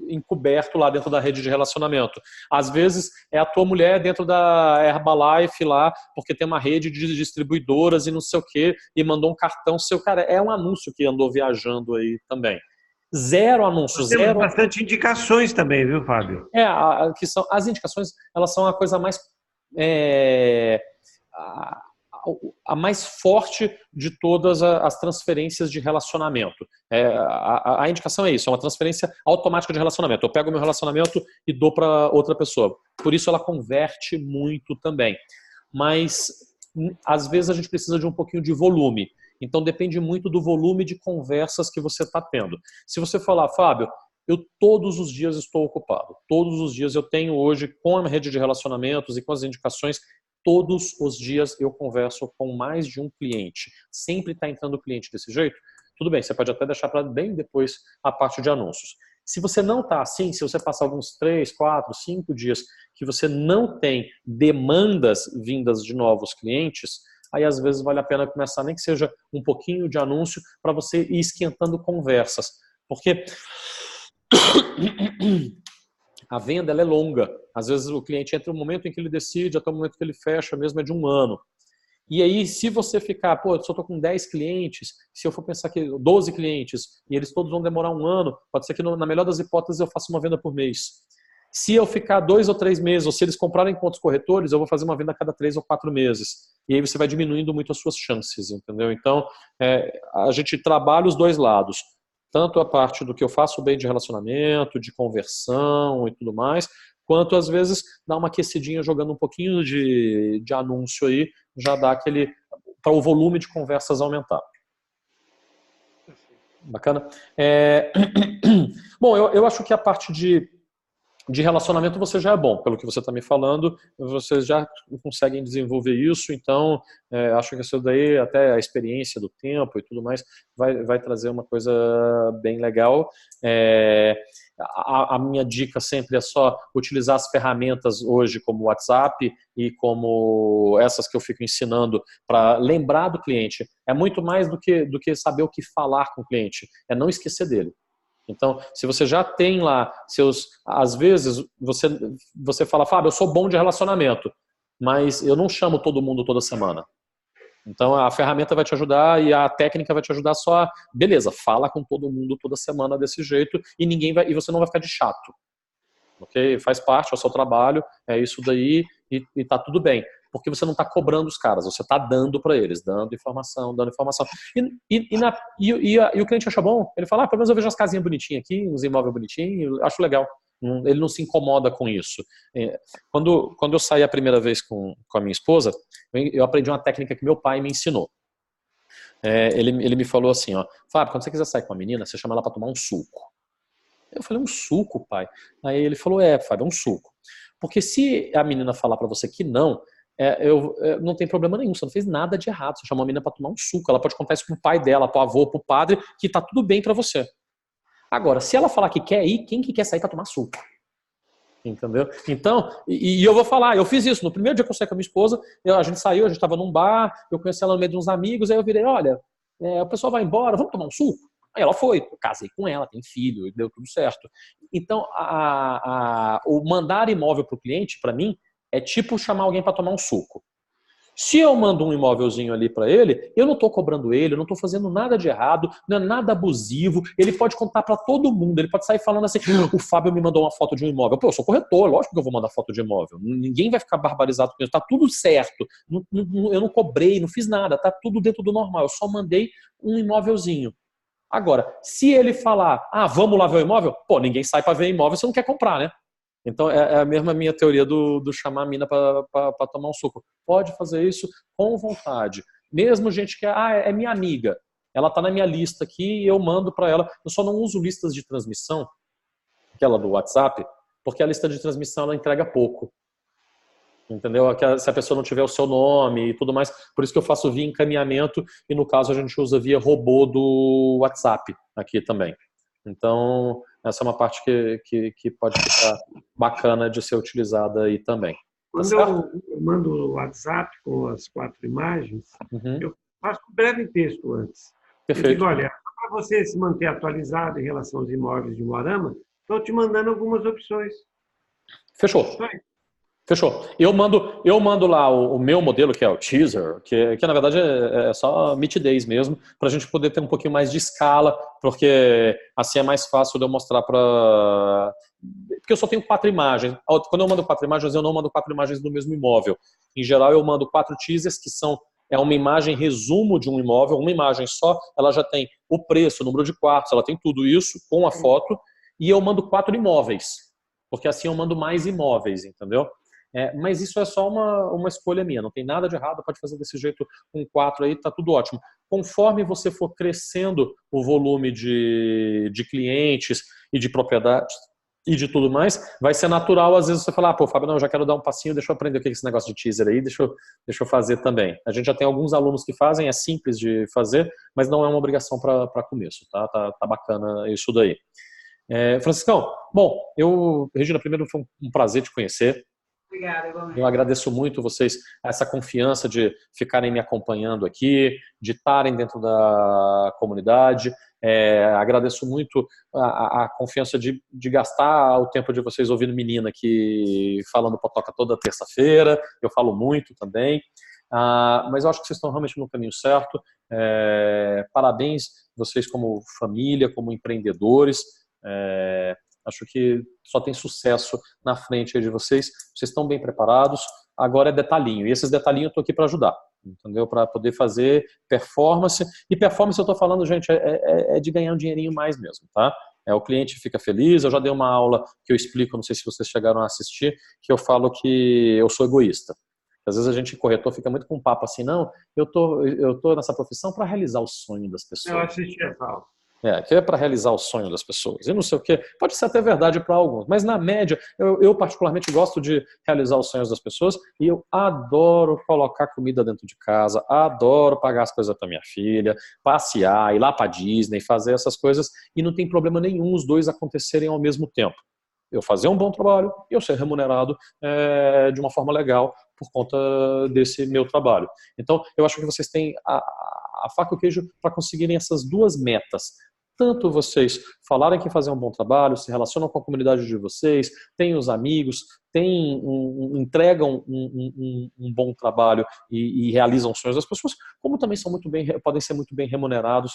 encoberto lá dentro da rede de relacionamento. Às vezes é a tua mulher dentro da Herbalife lá, porque tem uma rede de distribuidoras e não sei o quê, e mandou um cartão seu. Cara, é um anúncio que andou viajando aí também. Zero anúncio, Nós temos zero. bastante indicações também, viu, Fábio? Que são, as indicações, elas são a coisa mais a mais forte de todas as transferências de relacionamento. A indicação é isso, é uma transferência automática de relacionamento. Eu pego o meu relacionamento e dou para outra pessoa. Por isso ela converte muito também. Mas às vezes a gente precisa de um pouquinho de volume. Então depende muito do volume de conversas que você está tendo. Se você falar, Fábio, eu todos os dias estou ocupado. Todos os dias eu tenho hoje, com a rede de relacionamentos e com as indicações, todos os dias eu converso com mais de um cliente. Sempre está entrando cliente desse jeito? Tudo bem, você pode até deixar para bem depois a parte de anúncios. Se você não está assim, se você passar alguns 3, 4, 5 dias que você não tem demandas vindas de novos clientes, aí às vezes vale a pena começar, nem que seja um pouquinho de anúncio, para você ir esquentando conversas. Porque a venda ela é longa. Às vezes o cliente entra no momento em que ele decide, até o momento que ele fecha, mesmo é de 1 ano. E aí, se você ficar, eu só estou com 10 clientes, se eu for pensar que 12 clientes, e eles todos vão demorar 1 ano, pode ser que na melhor das hipóteses eu faça uma venda por mês. Se eu ficar 2 ou 3 meses, ou se eles comprarem com outros corretores, eu vou fazer uma venda a cada 3 ou 4 meses. E aí você vai diminuindo muito as suas chances, entendeu? Então, a gente trabalha os dois lados. Tanto a parte do que eu faço bem de relacionamento, de conversão e tudo mais, quanto às vezes dar uma aquecidinha jogando um pouquinho de anúncio aí, já dá aquele, para o volume de conversas aumentar. Bacana? Bom, eu acho que a parte de relacionamento você já é bom, pelo que você está me falando, vocês já conseguem desenvolver isso, então acho que isso daí, até a experiência do tempo e tudo mais, vai trazer uma coisa bem legal. A minha dica sempre é só utilizar as ferramentas hoje como o WhatsApp e como essas que eu fico ensinando para lembrar do cliente. É muito mais do que saber o que falar com o cliente, é não esquecer dele. Então, se você já tem lá às vezes você fala, Fábio, eu sou bom de relacionamento, mas eu não chamo todo mundo toda semana. Então a ferramenta vai te ajudar e a técnica vai te ajudar só, beleza, fala com todo mundo toda semana desse jeito e você não vai ficar de chato. Ok? Faz parte, é o seu trabalho, é isso daí e tá tudo bem. Porque você não está cobrando os caras, você está dando para eles, dando informação. E o cliente acha bom, ele fala, pelo menos eu vejo umas casinhas bonitinhas aqui, uns imóveis bonitinhos, acho legal. Ele não se incomoda com isso. Quando eu saí a primeira vez com a minha esposa, eu aprendi uma técnica que meu pai me ensinou. Ele me falou assim, Fábio, quando você quiser sair com uma menina, você chama ela para tomar um suco. Eu falei, um suco, pai? Aí ele falou, Fábio, é um suco. Porque se a menina falar para você que não, não tem problema nenhum, você não fez nada de errado, você chamou a menina para tomar um suco, ela pode contar isso pro pai dela, pro avô, pro padre, que tá tudo bem para você. Agora, se ela falar que quer ir, quem que quer sair para tomar suco? Entendeu? Então, e eu vou falar, eu fiz isso, no primeiro dia que eu saí com a minha esposa, a gente saiu, a gente estava num bar, eu conheci ela no meio de uns amigos, aí eu virei, olha, o pessoal vai embora, vamos tomar um suco? Aí ela foi, eu casei com ela, tem filho, deu tudo certo. Então, o mandar imóvel para o cliente, para mim, é tipo chamar alguém para tomar um suco. Se eu mando um imóvelzinho ali para ele, eu não estou cobrando ele, eu não estou fazendo nada de errado, não é nada abusivo, ele pode contar para todo mundo, ele pode sair falando assim, o Fábio me mandou uma foto de um imóvel. Pô, eu sou corretor, lógico que eu vou mandar foto de imóvel. Ninguém vai ficar barbarizado com isso, tá tudo certo. Eu não cobrei, não fiz nada, tá tudo dentro do normal, eu só mandei um imóvelzinho. Agora, se ele falar, vamos lá ver o imóvel, pô, ninguém sai para ver imóvel, você não quer comprar, né? Então, é a mesma minha teoria do chamar a mina para tomar um suco. Pode fazer isso com vontade. Mesmo gente que é minha amiga, ela está na minha lista aqui e eu mando para ela. Eu só não uso listas de transmissão, aquela do WhatsApp, porque a lista de transmissão ela entrega pouco. Entendeu? Se a pessoa não tiver o seu nome e tudo mais, por isso que eu faço via encaminhamento e no caso a gente usa via robô do WhatsApp aqui também. Então, essa é uma parte que pode ficar bacana de ser utilizada aí também. Quando eu mando o WhatsApp com as 4 imagens, eu faço um breve texto antes. Perfeito. Eu digo, olha, para você se manter atualizado em relação aos imóveis de Moarama, estou te mandando algumas opções. Fechou. Fechou. Eu mando lá o meu modelo, que é o teaser, que na verdade é só nitidez mesmo, para a gente poder ter um pouquinho mais de escala, porque assim é mais fácil de eu mostrar para... Porque eu só tenho 4 imagens. Quando eu mando 4 imagens, eu não mando 4 imagens do mesmo imóvel. Em geral, eu mando 4 teasers, que é uma imagem resumo de um imóvel, uma imagem só, ela já tem o preço, o número de quartos, ela tem tudo isso com a foto, e eu mando 4 imóveis, porque assim eu mando mais imóveis, entendeu? Mas isso é só uma escolha minha, não tem nada de errado, pode fazer desse jeito com 4 aí, tá tudo ótimo. Conforme você for crescendo o volume de clientes e de propriedades e de tudo mais, vai ser natural às vezes você falar, pô, Fábio, não, eu já quero dar um passinho, deixa eu aprender o que é esse negócio de teaser aí, deixa eu fazer também. A gente já tem alguns alunos que fazem, é simples de fazer, mas não é uma obrigação para começo, tá? Tá bacana isso daí. Franciscão, bom, Regina, primeiro foi um prazer te conhecer. Obrigada, igualmente. Eu agradeço muito vocês, essa confiança de ficarem me acompanhando aqui, de estarem dentro da comunidade. Agradeço muito a confiança de gastar o tempo de vocês ouvindo menina aqui falando potoca toda terça-feira. Eu falo muito também. Mas eu acho que vocês estão realmente no caminho certo. Parabéns vocês como família, como empreendedores. Acho que só tem sucesso na frente aí de vocês. Vocês estão bem preparados. Agora é detalhinho. E esses detalhinhos eu estou aqui para ajudar. Entendeu? Para poder fazer performance. E performance eu estou falando, gente, é de ganhar um dinheirinho mais mesmo, tá? O cliente fica feliz. Eu já dei uma aula que eu explico, não sei se vocês chegaram a assistir, que eu falo que eu sou egoísta. Às vezes a gente, corretor, fica muito com um papo assim, não, eu tô nessa profissão para realizar o sonho das pessoas. Eu assisti essa aula. Que é para realizar o sonho das pessoas. E não sei o quê. Pode ser até verdade para alguns, mas na média, eu particularmente gosto de realizar os sonhos das pessoas e eu adoro colocar comida dentro de casa, adoro pagar as coisas para minha filha, passear, ir lá para Disney, fazer essas coisas e não tem problema nenhum os dois acontecerem ao mesmo tempo. Eu fazer um bom trabalho e eu ser remunerado de uma forma legal por conta desse meu trabalho. Então, eu acho que vocês têm a faca e o queijo para conseguirem essas duas metas. Tanto vocês falarem que fazem um bom trabalho, se relacionam com a comunidade de vocês, têm os amigos, entregam um bom trabalho e realizam os sonhos das pessoas, como também podem ser muito bem remunerados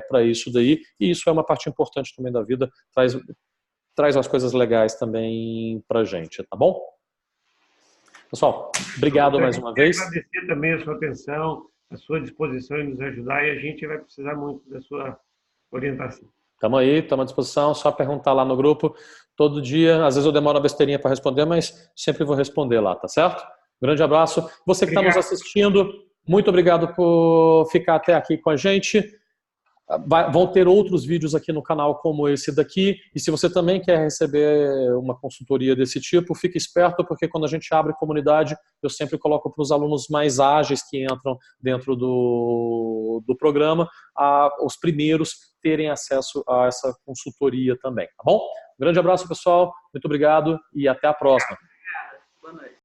para isso daí. E isso é uma parte importante também da vida, traz umas coisas legais também pra gente, tá bom? Pessoal, obrigado mais uma vez. Agradecer também a sua atenção, a sua disposição em nos ajudar e a gente vai precisar muito da sua orientação. Estamos aí, estamos à disposição, só perguntar lá no grupo todo dia. Às vezes eu demoro uma besteirinha para responder, mas sempre vou responder lá, tá certo? Grande abraço. Você que está nos assistindo, muito obrigado por ficar até aqui com a gente. Vão ter outros vídeos aqui no canal como esse daqui, e se você também quer receber uma consultoria desse tipo, fique esperto, porque quando a gente abre comunidade, eu sempre coloco para os alunos mais ágeis que entram dentro do programa, os primeiros terem acesso a essa consultoria também, tá bom? Um grande abraço, pessoal, muito obrigado e até a próxima. Obrigada. Boa noite.